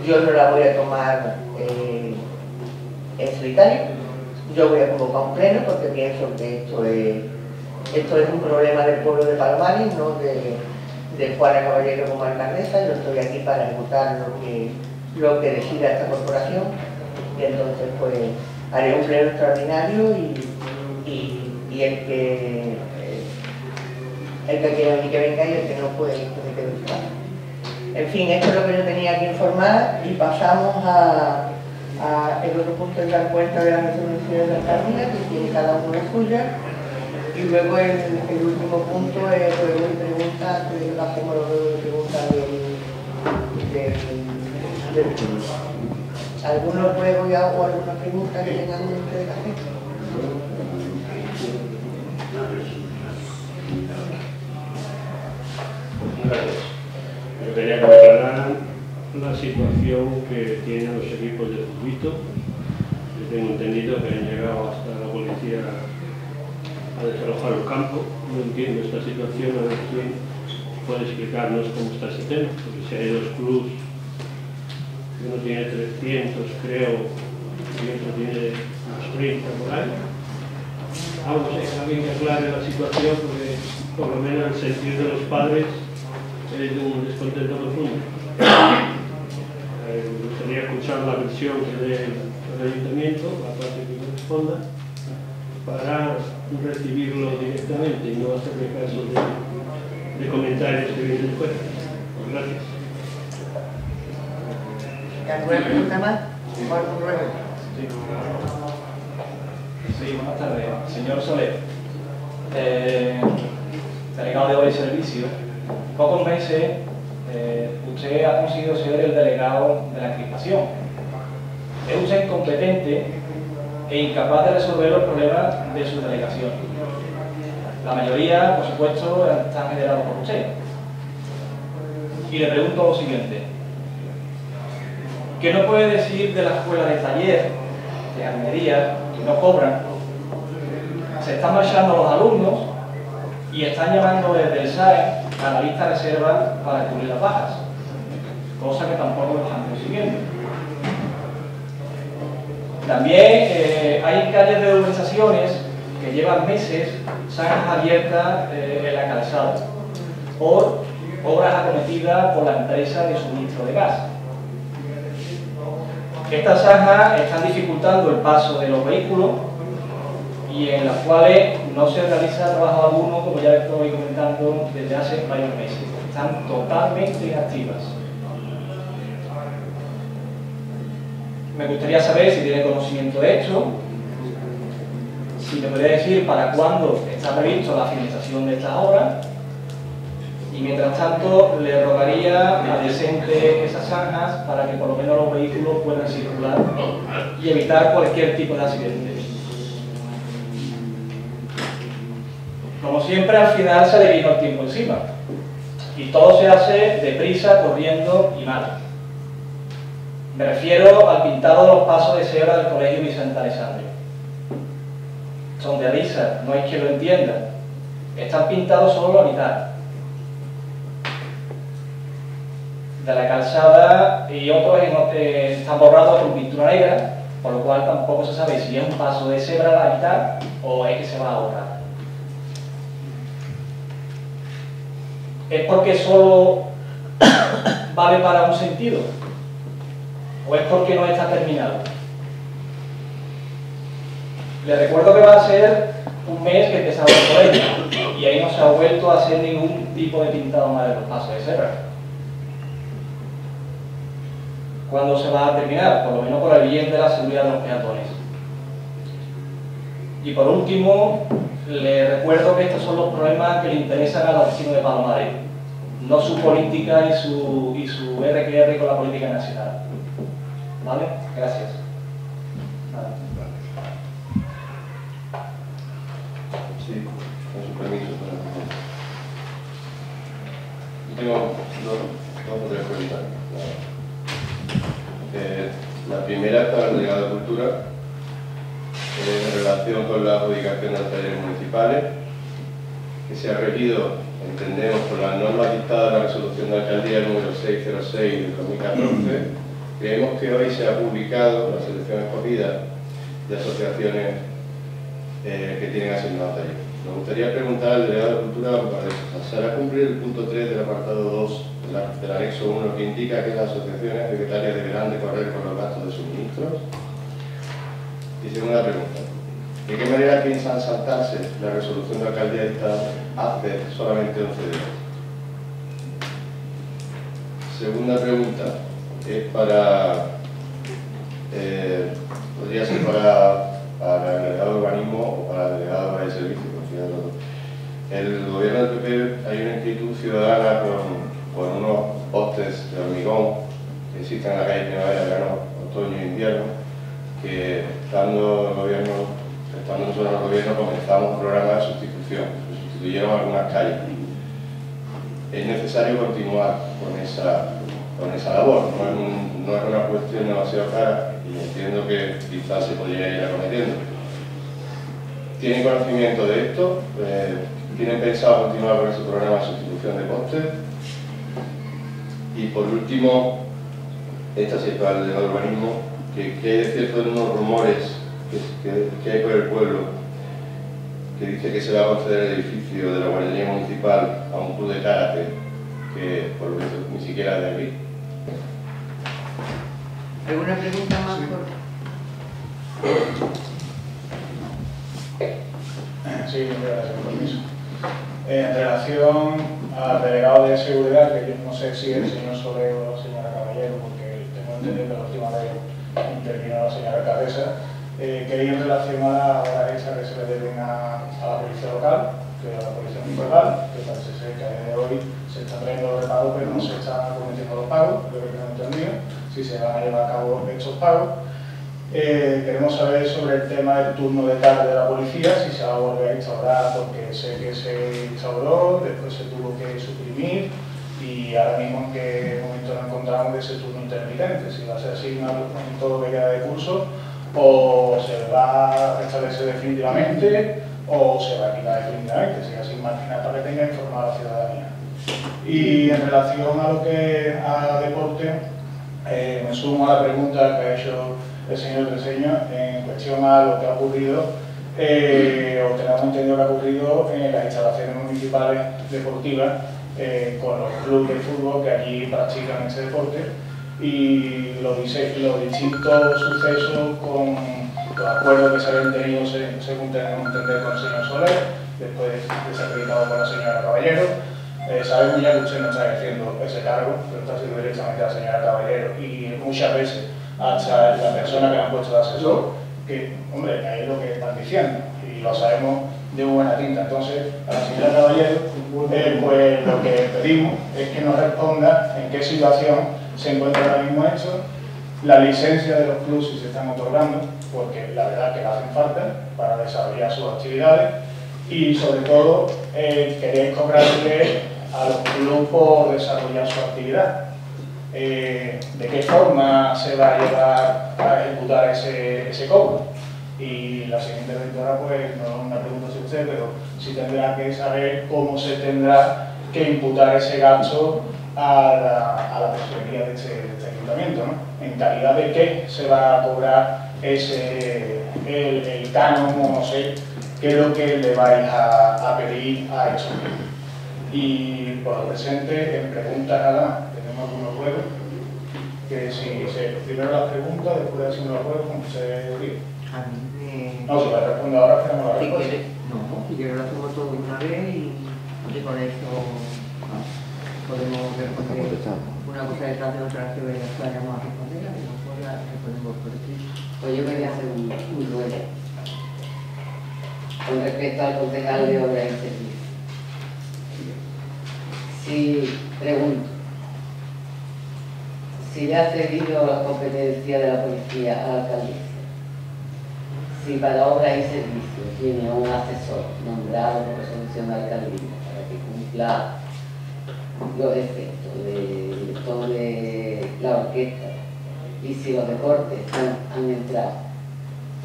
yo no la voy a tomar en solitario. Yo voy a convocar un pleno porque pienso que esto es un problema del pueblo de Palomares, no de Juana Caballero como alcaldesa. Yo estoy aquí para ejecutar lo que decida esta corporación, y entonces pues haré un pleno extraordinario y el que quiera venir que venga, y el que no puede que se quede fuera. En fin, esto es lo que yo tenía que informar, y pasamos el otro punto de dar cuenta de las resoluciones de la alcaldía, que tiene cada uno de suyas, y luego el último punto es ruego y preguntas, que hacemos los ruegos y preguntas del punto. ¿Algunos ruegos o alguna pregunta que tengan ustedes que hacer? Gracias. Yo quería aclarar la situación que tienen los equipos de Zubito. Yo tengo entendido que han llegado hasta la policía a desalojar el campo. No entiendo esta situación, a ver quién puede explicarnos cómo está ese tema, porque si hay dos clubs, uno tiene 300 creo y otro tiene unos 30 por ahí. Vamos, alguien que aclare la situación, porque por lo menos el sentido de los padres es de un descontento profundo. Me gustaría escuchar la versión que dé el ayuntamiento, la parte que corresponda, para recibirlo directamente y no hacerme caso de comentarios que vienen después. Gracias. ¿Alguna pregunta más? Sí, buenas tardes. Señor Soler, delegado de Obra y Servicio, pocos meses usted ha conseguido ser el delegado de la crispación. Es usted incompetente e incapaz de resolver los problemas de su delegación. La mayoría, por supuesto, están generados por usted. Y le pregunto lo siguiente: ¿qué nos puede decir de la escuela de taller, de jardinería, que no cobran? Se están marchando los alumnos y están llamando desde el SAE a la lista de reserva para cubrir las bajas, cosa que tampoco lo están consiguiendo. También hay calles de urbanizaciones que llevan meses zanjas abiertas en la calzada por obras acometidas por la empresa de suministro de gas. Estas zanjas están dificultando el paso de los vehículos y en las cuales no se realiza trabajo alguno, como ya les estoy comentando, desde hace varios meses. Están totalmente inactivas. Me gustaría saber si tiene conocimiento de esto, si me podría decir para cuándo está previsto la finalización de estas obras, y mientras tanto le rogaría a decente esas zanjas para que por lo menos los vehículos puedan circular y evitar cualquier tipo de accidente. Como siempre, al final se le vino el tiempo encima y todo se hace deprisa, corriendo y mal. Me refiero al pintado de los pasos de cebra del Colegio Vicente Alessandri. Son de Alisa, no hay quien lo entienda. Están pintados solo la mitad. De la calzada y otros están borrados con pintura negra, por lo cual tampoco se sabe si es un paso de cebra a la mitad o es que se va a borrar. ¿Es porque solo vale para un sentido? ¿O es porque no está terminado? Les recuerdo que va a ser un mes que empezaba el colegio y ahí no se ha vuelto a hacer ningún tipo de pintado más de los pasos de cebra. ¿Cuándo se va a terminar? Por lo menos por el bien de la seguridad de los peatones. Y por último, les recuerdo que estos son los problemas que le interesan a los vecinos de Palomares, no su política y su RQR con la política nacional. ¿Vale? Gracias. Nada. Sí, con su permiso. Tengo dos o tres preguntas. La primera es para el delegado de Cultura, en relación con la adjudicación de los talleres municipales, que se ha regido, entendemos, por las normas dictadas en la resolución de alcaldía número 606 del 2014. Creemos que hoy se ha publicado la selección escogida de asociaciones que tienen asignados talleres. Me gustaría preguntar al delegado de Cultura para ¿se hará cumplir el punto 3 del apartado 2 del anexo 1 que indica que las asociaciones secretarias deberán de correr con los gastos de suministros? Y segunda pregunta, ¿de qué manera piensan saltarse la resolución de la alcaldía dictada hace solamente 11 días? Segunda pregunta es podría ser para el delegado de urbanismo o para el delegado de servicio. El gobierno del PP hay una inquietud ciudadana con unos postes de hormigón que existen en la calle Primavera, Verano, Otoño e Invierno, que estando nosotros en el gobierno comenzamos un programa de sustitución, se sustituyeron algunas calles. Es necesario continuar con esa labor, no es una cuestión demasiado cara y entiendo que quizás se podría ir acometiendo. ¿Tienen conocimiento de esto? ¿Tienen pensado continuar con ese programa de sustitución de postes? Y por último, esta sí es para el delegado de urbanismo, que hay de cierto en unos rumores que hay por el pueblo que dice que se va a conceder el edificio de la guardería municipal a un club de karate que por lo visto ni siquiera es de aquí. ¿Alguna pregunta más? Sí, gracias, con permiso. En relación al delegado de seguridad, que yo no sé si el señor Soler o la señora Caballero, porque tengo entendido que la última vez intervino la señora alcaldesa, quería en relación a las horas extras que se le deben a la policía local, que es la policía municipal, que parece ser que a día de hoy se están trayendo los repagos, pero no se están cometiendo los pagos, creo que no he entendido, si se van a llevar a cabo estos pagos. Queremos saber sobre el tema del turno de tarde de la policía, si se va a volver a instaurar, porque sé que se instauró, después se tuvo que suprimir y ahora mismo en qué momento nos encontramos de ese turno intermitente, si va a ser asignado en todo lo que queda de curso o se va a restablecer definitivamente o se va a quitar definitivamente, si así más que nada para que tenga informada a la ciudadanía. Y en relación a lo que a deporte, me sumo a la pregunta que ha hecho el señor Treseño en cuestión a lo que ha ocurrido, o tenemos entendido que ha ocurrido en las instalaciones municipales deportivas con los clubes de fútbol que allí practican ese deporte y los distintos sucesos con los acuerdos que se habían tenido, según tenemos entender, con el señor Soler, después desacreditado por la señora Caballero. Sabemos ya que usted no está ejerciendo ese cargo, pero está haciendo directamente a la señora Caballero y muchas veces hasta la persona que le han puesto de asesor, que, hombre, ahí es lo que están diciendo y lo sabemos de buena tinta. Entonces, a la señora Caballero, pues lo que pedimos es que nos responda en qué situación se encuentra ahora mismo esto, la licencia de los clubes si se están otorgando, porque la verdad que le hacen falta para desarrollar sus actividades y sobre todo queréis cobrarle a los clubes por desarrollar su actividad. ¿De qué forma se va a llevar a ejecutar ese cobro? Y la siguiente interventora, pues no es una pregunta sobre usted, pero sí tendrá que saber cómo se tendrá que imputar ese gasto a la tesorería de este ayuntamiento, ¿no? En calidad de qué se va a cobrar el canon, o no sé, qué es lo que le vais a pedir a estos clubes. Y por lo presente, en preguntas nada más, tenemos algunos juegos, que si primero las preguntas, después haciendo los juegos, como se dice. A mí me... No, si la responde ahora, esperamos la respuesta. Si yo lo hacemos todo de una vez y con eso podemos responder una cosa detrás de otra que vayamos a responder, a lo mejor la respondemos por escrito. Pues yo quería hacer un ruego con respecto al concejal de obras y servicios. Si pregunto, si le ha cedido la competencia de la policía a la alcaldesa, si para obras y servicios tiene a un asesor nombrado por resolución de la alcaldía para que cumpla los efectos de director de la orquesta, y si los deportes han entrado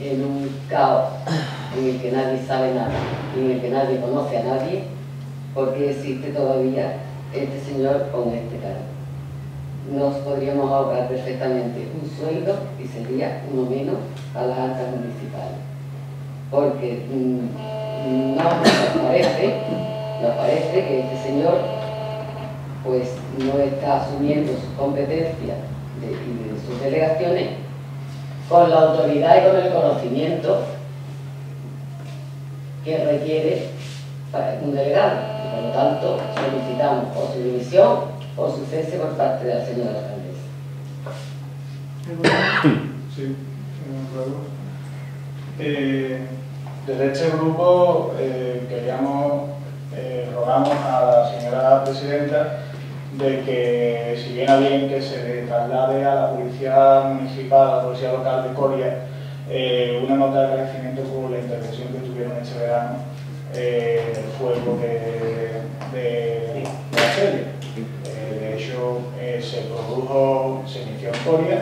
en un caos en el que nadie sabe nada y en el que nadie conoce a nadie, ¿por qué existe todavía este señor con este cargo? Nos podríamos ahorrar perfectamente un sueldo y sería uno menos a las arcas municipales, porque nos parece que este señor pues no está asumiendo sus competencias y de sus delegaciones con la autoridad y con el conocimiento que requiere para un delegado. Y por lo tanto, solicitamos o su dimisión o su cese por parte de la señora alcaldesa. Sí, desde este grupo rogamos a la señora presidenta de que, si viene bien, que se le traslade a la policía municipal, a la policía local de Coria, una nota de agradecimiento por la intervención que tuvieron este verano del fuego de la serie. De hecho, se inició en Coria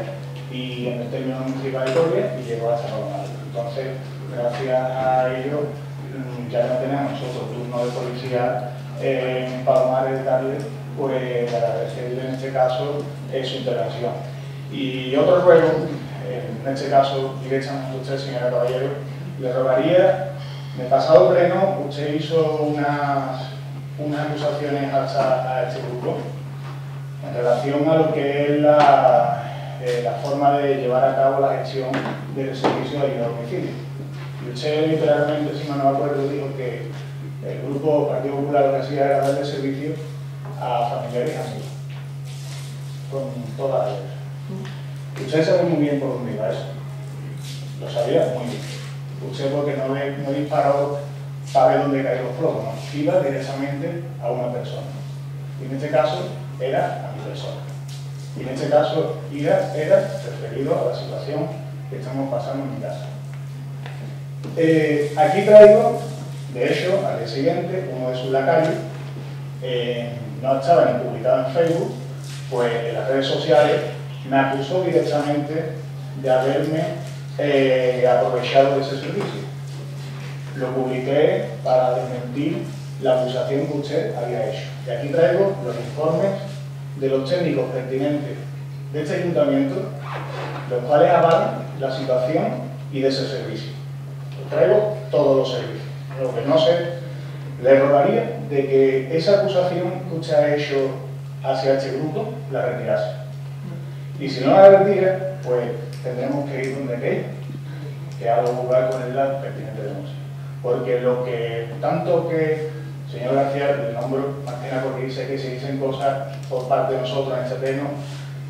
y en el término municipal de Coria y llegó hasta Normal. Entonces, gracias a ello, ya no tenemos nosotros turno de policía en Palomares de Tarde, pues agradecerle en este caso su intervención. Y otro ruego, en este caso directamente a usted, señora Caballero, le rogaría, en el pasado pleno usted hizo unas acusaciones a este grupo en relación a lo que es la forma de llevar a cabo la gestión del servicio de ayuda a domicilio. Y usted literalmente, si no me acuerdo, dijo que el grupo Partido Popular lo que hacía era darle servicio a familiares y amigos, con toda la regla. Usted sabe muy bien por dónde iba eso, lo sabía muy bien. Usted, porque no disparó para ver dónde caían los plomos, no, iba directamente a una persona. Y en este caso era a mi persona. Y en este caso era referido a la situación que estamos pasando en mi casa. Aquí traigo, de hecho, al día siguiente, uno de sus lacayos, no estaba ni publicado en Facebook, pues en las redes sociales me acusó directamente de haberme aprovechado de ese servicio. Lo publiqué para desmentir la acusación que usted había hecho. Y aquí traigo los informes de los técnicos pertinentes de este ayuntamiento, los cuales avalan la situación y de ese servicio. Traigo todos los servicios. Lo que no sé, le rogaría de que esa acusación que usted ha hecho hacia este grupo la retirase. Y si no la retira, pues tendremos que ir donde aquello, que haga lugar con el pertinente denuncia. Porque lo que, tanto que, señor García, le nombro más que nada porque dice que se dicen cosas por parte de nosotros en este pleno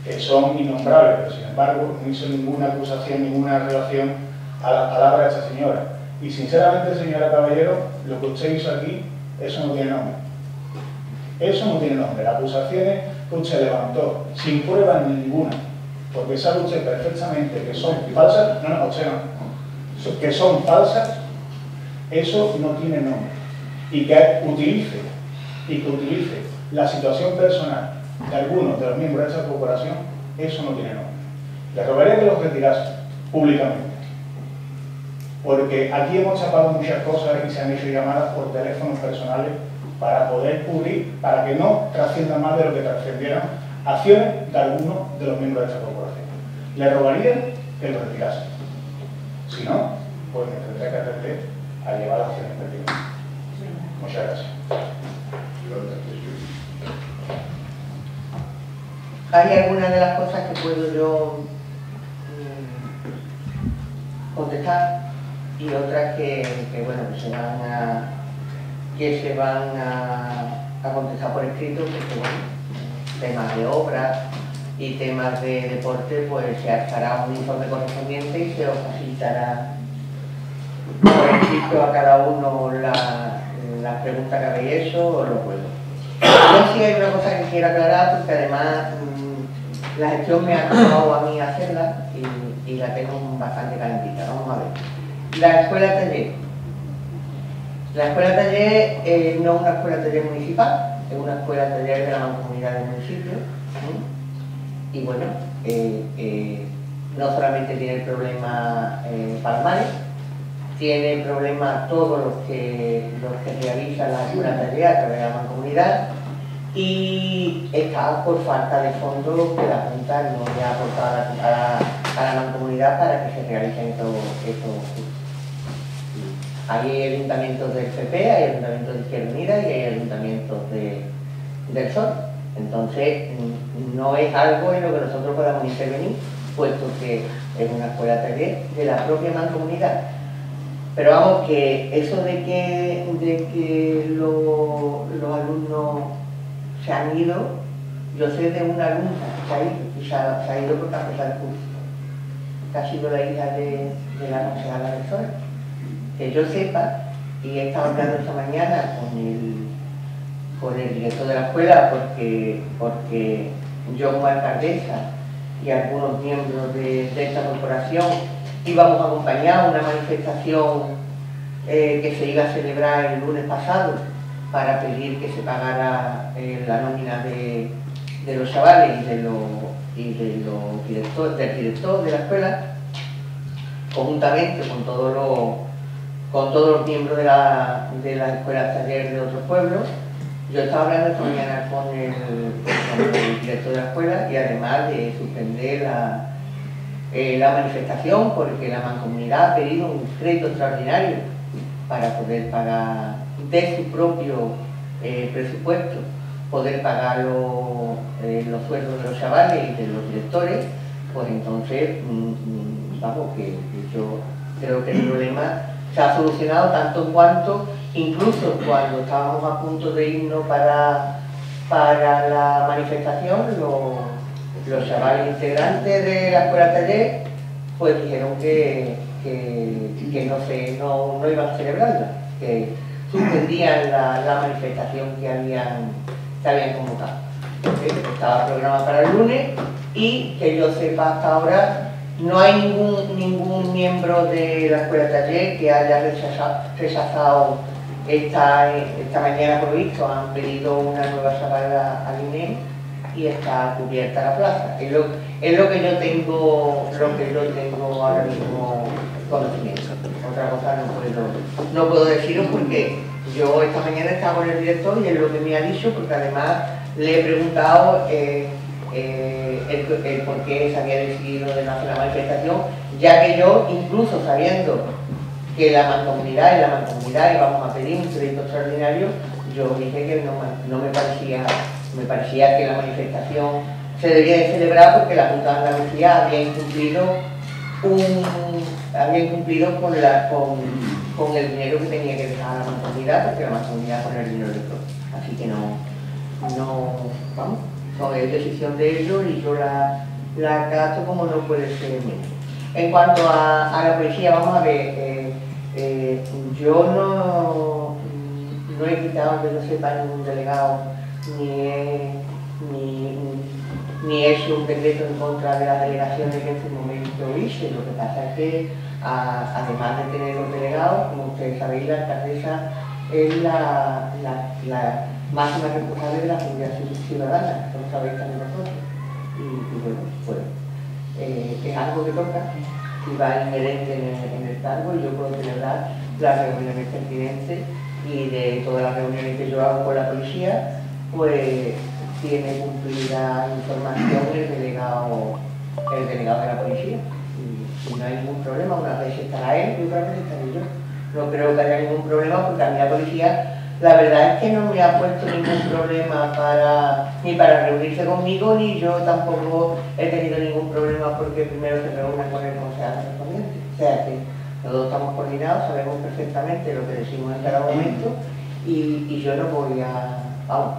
que son innombrables, pero sin embargo no hizo ninguna acusación, ninguna relación a las palabras de esa señora. Y sinceramente, señora Caballero, lo que usted hizo aquí, eso no tiene nombre. Eso no tiene nombre. Las acusaciones que usted levantó, sin prueba ninguna, porque sabe usted perfectamente que son falsas, usted no, que son falsas, eso no tiene nombre. Y que utilice la situación personal de algunos de los miembros de esta corporación, eso no tiene nombre. Le rogaría que los retirase públicamente. Porque aquí hemos chapado muchas cosas y se han hecho llamadas por teléfonos personales para poder cubrir, para que no trasciendan más de lo que trascendieron acciones de algunos de los miembros de esta corporación. Le rogaría que lo retirase. Si no, pues me tendré que atender a llevar las acciones pertinentes. Muchas gracias. Hay algunas de las cosas que puedo yo contestar y otras que se van a contestar por escrito, porque bueno, temas de obra y temas de deporte, pues se hará un informe correspondiente y se os facilitará por escrito a cada uno las preguntas que habéis hecho o los vuelvo. Yo sí hay una cosa que quiero aclarar, porque además la gestión me ha tocado a mí hacerla y la tengo bastante calentita. Vamos a ver. La escuela taller. La escuela taller no es una escuela taller municipal, es una escuela taller de la mancomunidad del municipio. Y bueno, no solamente tiene el problema Palmares, tiene problemas todos los que realizan la escuela taller a través de la mancomunidad, y está por falta de fondos que la Junta no le ha aportado a la mancomunidad para que se realicen estos cursos. Hay ayuntamientos del PP, hay ayuntamientos de Izquierda Unida y hay ayuntamientos del Sol. Entonces, no es algo en lo que nosotros podamos intervenir, puesto que es una escuela taller de la propia mancomunidad. Pero vamos, que eso de que los alumnos se han ido, yo sé de una alumna que se ha ido porque ha empezado el curso, que ha sido la hija de la concejala del Sol. Que yo sepa, y he estado hablando esta mañana con el director de la escuela, porque yo como alcaldesa y algunos miembros de esta corporación íbamos a acompañar una manifestación que se iba a celebrar el lunes pasado para pedir que se pagara la nómina de los chavales y del director de la escuela, conjuntamente con todos los miembros de las escuelas taller de otros pueblos. Yo estaba hablando esta mañana con el director de la escuela, y además de suspender la manifestación, porque la mancomunidad ha pedido un crédito extraordinario para poder pagar de su propio presupuesto, poder pagar los sueldos de los chavales y de los directores. Pues entonces, vamos, que yo creo que el problema se ha solucionado tanto en cuanto, incluso cuando estábamos a punto de irnos para la manifestación, los chavales integrantes de la escuela taller pues dijeron que no iban a celebrarla, que suspendían la manifestación que habían convocado. Estaba programada para el lunes, y que yo sepa hasta ahora no hay ningún miembro de la escuela taller que haya rechazado esta mañana, por visto. Han pedido una nueva chavala al INE y está cubierta la plaza. Es lo que yo tengo ahora mismo conocimiento. Otra cosa no puedo deciros, porque yo esta mañana estaba con el director y es lo que me ha dicho, porque además le he preguntado el por qué se había decidido de no hacer la manifestación, ya que yo, incluso sabiendo que la mancomunidad íbamos a pedir un crédito extraordinario, yo dije que no me parecía que la manifestación se debía de celebrar porque la Junta de Andalucía había incumplido con el dinero que tenía que dejar a la mancomunidad, porque la mancomunidad pone el dinero de todo. Así que vamos, es decisión de ellos y yo la acato como no puede ser menos. En cuanto a la policía, vamos a ver, yo no he quitado, que no sepa, ningún delegado, ni he hecho un decreto en contra de las delegaciones que en su momento hice. Lo que pasa es que, además de tener los delegados, como ustedes sabéis, la alcaldesa es la máxima responsable de la seguridad ciudadana, como sabéis también nosotros. Y bueno, pues es algo que toca y va inherente en el cargo, y yo puedo celebrar las reuniones pertinentes, y de todas las reuniones que yo hago con la policía, pues tiene cumplida información el delegado de la policía. Y no hay ningún problema, una vez estará él y otra vez estaré yo. No creo que haya ningún problema, porque a mí la policía, la verdad es que no me ha puesto ningún problema ni para reunirse conmigo, ni yo tampoco he tenido ningún problema porque primero se reúne con el consejo correspondiente. O sea que todos estamos coordinados, sabemos perfectamente lo que decimos en cada momento, y yo no voy vamos,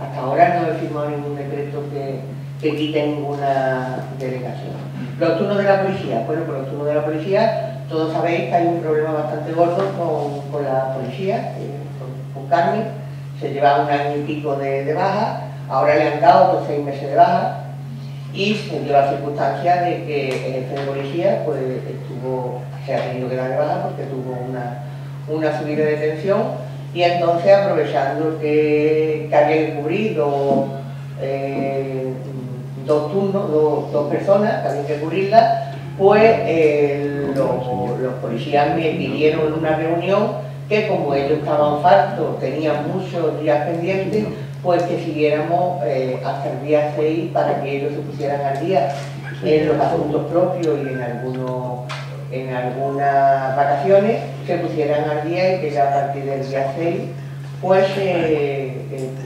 hasta ahora no he firmado ningún decreto que quite ninguna delegación. Los turnos de la policía, bueno, pues los turnos de la policía, todos sabéis que hay un problema bastante gordo con la policía, con Carmen. Se lleva 1 año y pico de baja, ahora le han dado otros 6 meses de baja, y se dio la circunstancia de que el jefe de policía pues se ha tenido que dar de baja porque tuvo una subida de tensión, y entonces, aprovechando que había que cubrir dos turnos, dos personas que había que cubrirlas, pues los policías me pidieron en una reunión que, como ellos estaban fartos, tenían muchos días pendientes, pues que siguiéramos hasta el día 6 para que ellos se pusieran al día en los asuntos propios y en algunas vacaciones se pusieran al día, y que ya a partir del día 6 pues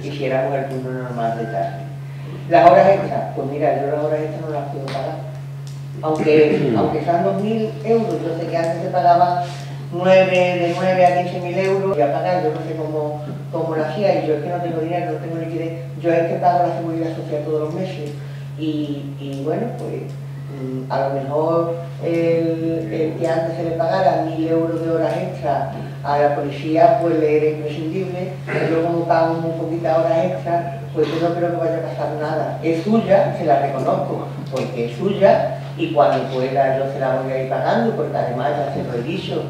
hiciéramos el turno normal de tarde. Las horas extras, pues mira, yo las horas extras no las puedo pagar. Aunque sean 2.000 euros, yo sé que antes se pagaba de 9 a 15.000 euros, y a pagar, yo no sé cómo lo hacía, y yo es que no tengo dinero, no tengo liquidez, yo es que pago la seguridad social todos los meses, y bueno, pues a lo mejor el que antes se le pagara 1.000 euros de horas extras a la policía, pues le era imprescindible, pero como pago un poquito de horas extras, pues yo no creo que vaya a pasar nada. Es suya, se la reconozco, porque es suya, y cuando pueda yo se la voy a ir pagando, porque además ya se lo he dicho,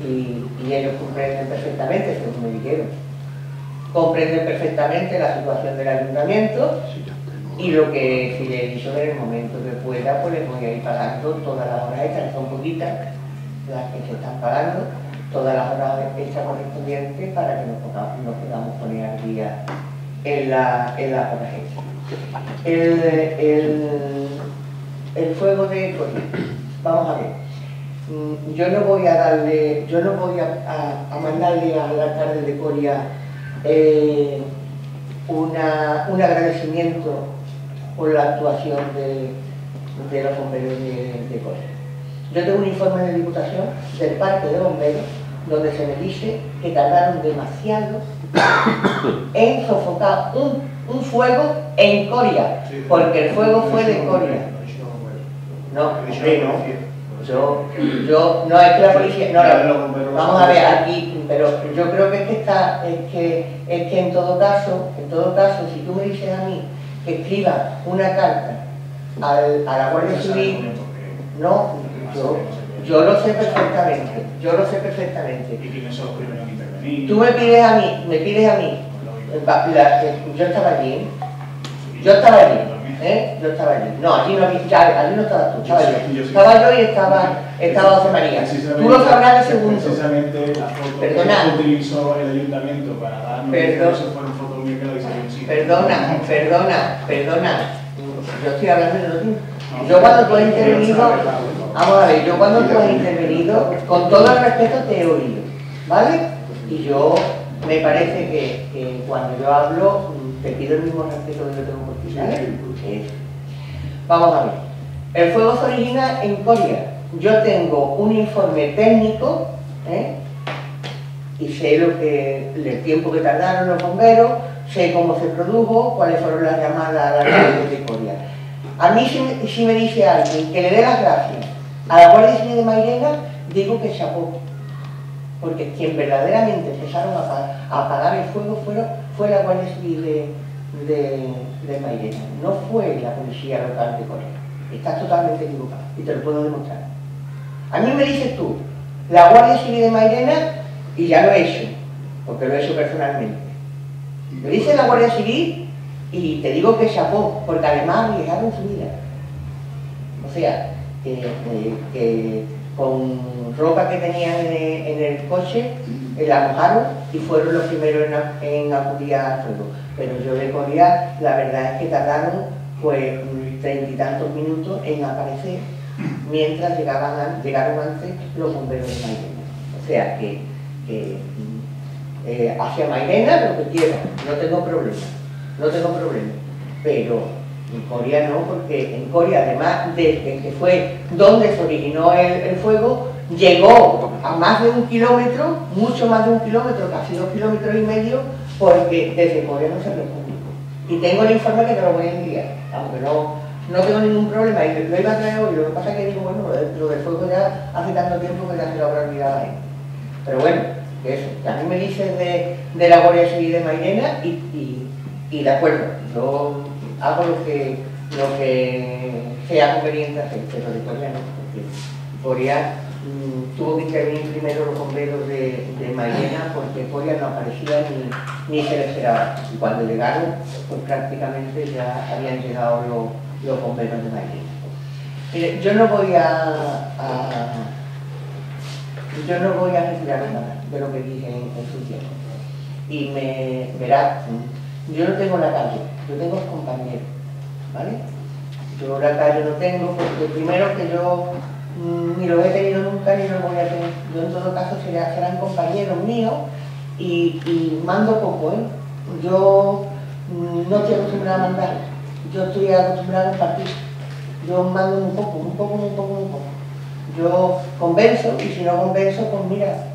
y ellos comprenden perfectamente, según me dijeron, comprenden perfectamente la situación del ayuntamiento, y lo que si le he dicho, en el momento que pueda, pues les voy a ir pagando todas las horas extras, que son poquitas las que se están pagando, todas las horas extras correspondientes, para que nos podamos poner al día en las horas extras. El fuego de Coria, vamos a ver, yo no voy a mandarle al alcalde de Coria un agradecimiento por la actuación de los bomberos de Coria. Yo tengo un informe de Diputación del Parque de Bomberos donde se me dice que tardaron demasiado en sofocar un fuego en Coria, porque el fuego fue de Coria. No, yo no es que la policía, no, vamos a ver aquí, pero yo creo que es que en todo caso, si tú me dices a mí que escriba una carta a la Guardia Civil, no, yo lo sé perfectamente, ¿Y quiénes son los primeros en intervenir? Tú me pides a mí, yo estaba allí, yo estaba allí, no, allí no estabas tú, estaba yo y estaba José María. Tú lo sabrás de segundo. Precisamente la foto que utilizó el ayuntamiento para darnos eso fueron fotos mías que lo hicieron. Perdona, Yo estoy hablando de lo mismo. Yo cuando tú has intervenido, vamos a ver, yo cuando tú has intervenido, con todo el respeto te he oído, ¿vale? Y yo, me parece que cuando yo hablo, te pido el mismo respeto que yo tengo por ti, ¿vale? Vamos a ver. El fuego se origina en Coria. Yo tengo un informe técnico, y sé el tiempo que tardaron los bomberos, sé cómo se produjo, cuáles fueron las llamadas a las redes de Coria. A mí si me dice alguien que le dé las gracias a la Guardia Civil de Mairena, digo que chapó. Porque quien verdaderamente empezaron a apagar el fuego fue la Guardia Civil de Mairena, no fue la policía local de Coria. Estás totalmente equivocado y te lo puedo demostrar. A mí me dices tú, la Guardia Civil de Mairena, y ya lo he hecho, porque lo he hecho personalmente. Me dice la Guardia Civil y te digo que chapó, porque además arriesgaron su vida. O sea, que con ropa que tenían en el coche, la mojaron y fueron los primeros en acudir al fuego. Pero yo de Coria, la verdad es que tardaron pues 30 y tantos minutos en aparecer, mientras llegaron antes los bomberos de Mairena. O sea que hacia Mairena lo que quieran, no tengo problema, pero en Coria no, porque en Coria, además de que fue donde se originó el fuego, llegó a más de 1 kilómetro, mucho más de 1 kilómetro, casi 2,5 kilómetros, porque desde Coria no se respondió. Y tengo el informe que te lo voy a enviar, aunque no tengo ningún problema, y lo iba a traer hoy. Lo que pasa es que digo, bueno, lo del fuego ya hace tanto tiempo que ya se lo habrá olvidado ahí. Pero bueno, eso, que a mí me dices de la Guardia Civil de Mairena y de acuerdo, yo hago lo que sea conveniente hacer, pero de Coria no, porque Coria tuvo que intervenir primero los bomberos de Mairena, porque Coria no aparecía ni se les esperaba. Y cuando llegaron, pues prácticamente ya habían llegado los bomberos de Mairena. Mire, yo no voy a retirar nada de lo que dije en su tiempo. Y me verá, yo no tengo la calle, yo tengo los compañeros, ¿vale? Yo la calle no tengo porque primero que yo ni los he tenido nunca ni los voy a tener. Yo en todo caso serán compañeros míos y mando poco, ¿eh? Yo no estoy acostumbrada a mandar, yo estoy acostumbrada a compartir. Yo mando muy poco. Yo convenzo y si no convenzo, pues mira,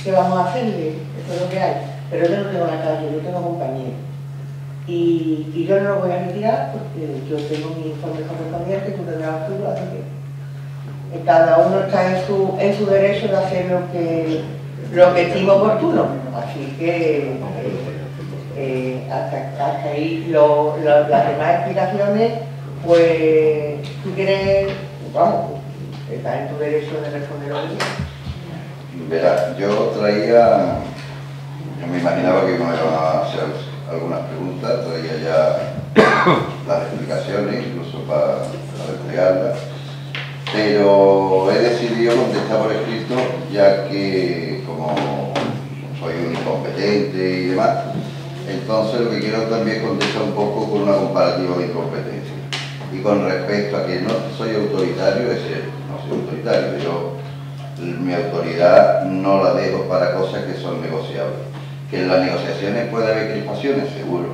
¿qué vamos a hacerle? Eso es lo que hay. Pero yo no tengo la calle, yo tengo compañeros. Y yo no lo voy a retirar porque yo tengo mi informe correspondiente, tú tendrás tú, así que cada uno está en su derecho de hacer lo que estime oportuno. Así que hasta ahí las demás explicaciones, pues tú quieres, vamos, estás en tu derecho de responder lo que quieras. Verá, yo me imaginaba que me iban a hacer algunas preguntas, traía ya las explicaciones, incluso para desplegarlas, pero he decidido contestar por escrito, ya que como soy un incompetente y demás, entonces lo que quiero también es contestar un poco con una comparativa de incompetencia. Y con respecto a que no soy autoritario, es cierto, no soy autoritario, mi autoridad no la dejo para cosas que son negociables. Que en las negociaciones puede haber crispaciones, seguro,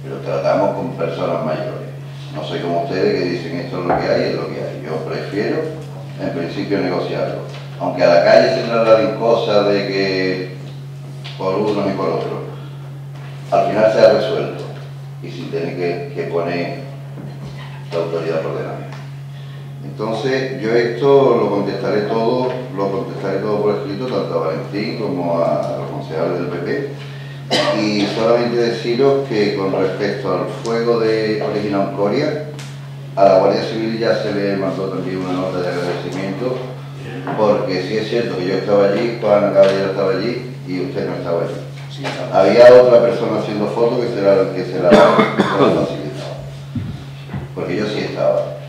pero tratamos con personas mayores. No soy como ustedes que dicen esto es lo que hay, es lo que hay. Yo prefiero, en principio, negociarlo. Aunque a la calle se trasladen cosas de que por uno y por otro, al final se ha resuelto y sin tener que poner la autoridad por delante. Entonces, yo esto lo contestaré todo por escrito, tanto a Valentín como a los concejales del PP. Y solamente deciros que con respecto al fuego de original en Coria, a la Guardia Civil ya se le mandó también una nota de agradecimiento, porque sí es cierto que yo estaba allí, Juan Caballero estaba allí y usted no estaba allí. Sí, había otra persona haciendo fotos que se la facilitaba, porque yo sí estaba.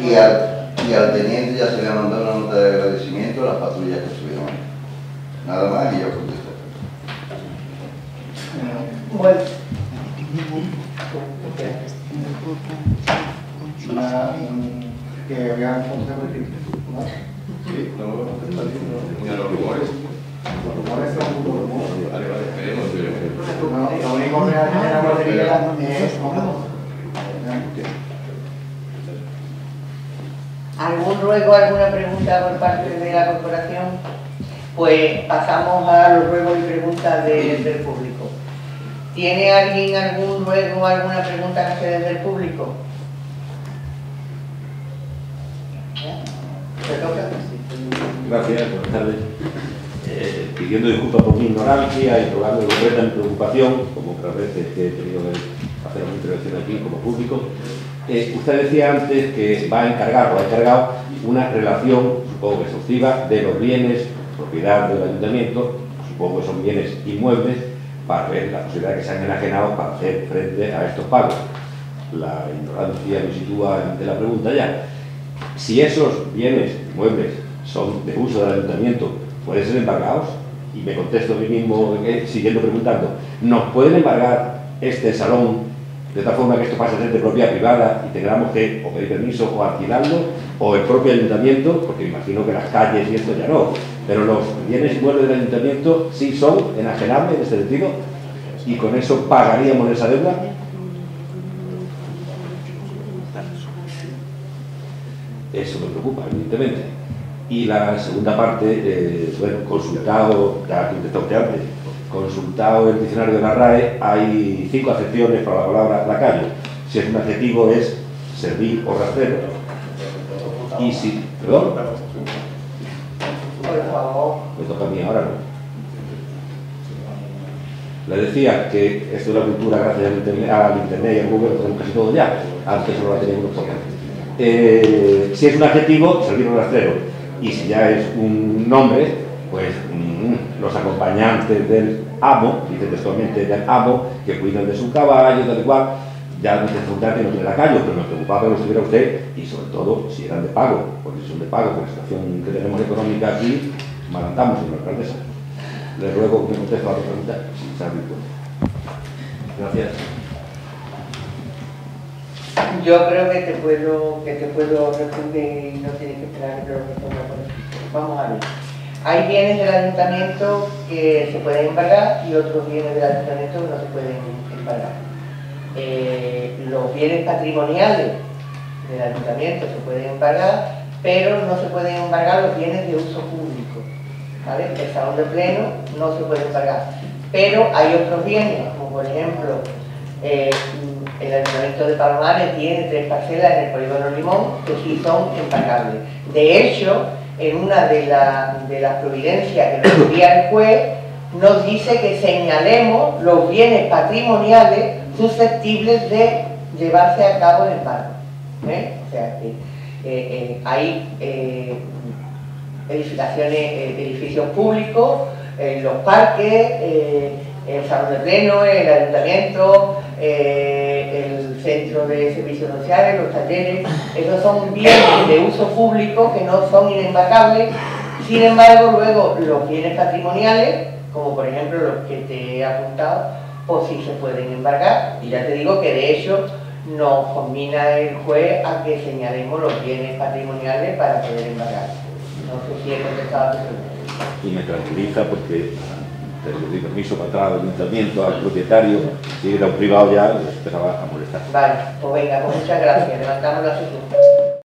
Y al teniente ya se le ha mandado una nota de agradecimiento a las patrullas que estuvieron ahí. Nada más y yo contesto. Bueno. Que vean cómo se repite, ¿no? Sí, no me voy a contestar ni a los rumores. Los rumores son un rumor. Vale, esperemos. Lo único real que la batería es... ¿Algún ruego, alguna pregunta por parte de la corporación? Pues pasamos a los ruegos y preguntas del público. ¿Tiene alguien algún ruego o alguna pregunta que hacer desde el público? ¿Te toca? Gracias, buenas tardes. Pidiendo disculpas por mi ignorancia y rogando completa mi preocupación, como otras veces que he tenido que hacer una intervención aquí como público. Usted decía antes que va a encargar o ha encargado una relación, supongo que exhaustiva, de los bienes, propiedad del ayuntamiento, supongo que son bienes inmuebles, para ver la posibilidad de que sean enajenados para hacer frente a estos pagos. La ignorancia me sitúa ante la pregunta ya. Si esos bienes inmuebles son de uso del ayuntamiento, ¿pueden ser embargados? Y me contesto a mí mismo, siguiendo preguntando, ¿nos pueden embargar este salón de tal forma que esto pase a ser de propiedad privada y tengamos que o pedir permiso o alquilarlo, o el propio ayuntamiento, porque me imagino que las calles y esto ya no, pero los bienes inmuebles del ayuntamiento sí son enajenables en este sentido, y con eso pagaríamos esa deuda? Eso me preocupa, evidentemente. Y la segunda parte, bueno, consultado, ya contestó usted antes, consultado el diccionario de la RAE, hay 5 acepciones para la palabra lacayo. Si es un adjetivo es servil o rastrero. Y si... ¿Perdón? Por favor. Me toca a mí ahora, ¿no? Le decía que esto de la cultura, gracias al internet y al Google, lo tenemos casi todo ya. Antes solo la teníamos por si es un adjetivo, servil o rastrero. Y si ya es un nombre, pues los acompañantes del amo, dice textualmente del amo, que cuidan de su caballo, tal y cual, ya no te preguntar que no tiene lacayo, pero me preocupaba que lo estuviera usted, y sobre todo si eran de pago, porque si son de pago, con la situación que tenemos económica aquí, mal andamos, señor alcaldesa. Le ruego que me conteste a la pregunta, si sabe el cuento. Gracias. Yo creo que te puedo responder y no tienes que esperar que te lo responda por escrito. Vamos a ver. Hay bienes del ayuntamiento que se pueden embargar y otros bienes del ayuntamiento que no se pueden embargar. Los bienes patrimoniales del ayuntamiento se pueden embargar, pero no se pueden embargar los bienes de uso público. ¿Vale? El salón de pleno no se puede embargar. Pero hay otros bienes, como por ejemplo, el ayuntamiento de Palomares tiene 3 parcelas en el polígono Limón que sí son embargables. De hecho, en una de las providencias que nos envía el juez, nos dice que señalemos los bienes patrimoniales susceptibles de llevarse a cabo el embargo. O sea que hay edificios públicos, los parques, el salón de pleno, el ayuntamiento, el centro de servicios sociales, los talleres. Esos son bienes de uso público que no son inembargables. Sin embargo, luego los bienes patrimoniales, como por ejemplo los que te he apuntado, pues sí se pueden embargar. Y ya te digo que de hecho nos combina el juez a que señalemos los bienes patrimoniales para poder embargar. No sé si he contestado a tu pregunta. Y me tranquiliza porque te le di permiso para atrás al ayuntamiento, al propietario, si era un privado ya, les empezaba a molestar. Vale, pues venga, pues muchas gracias. Levantamos la sesión.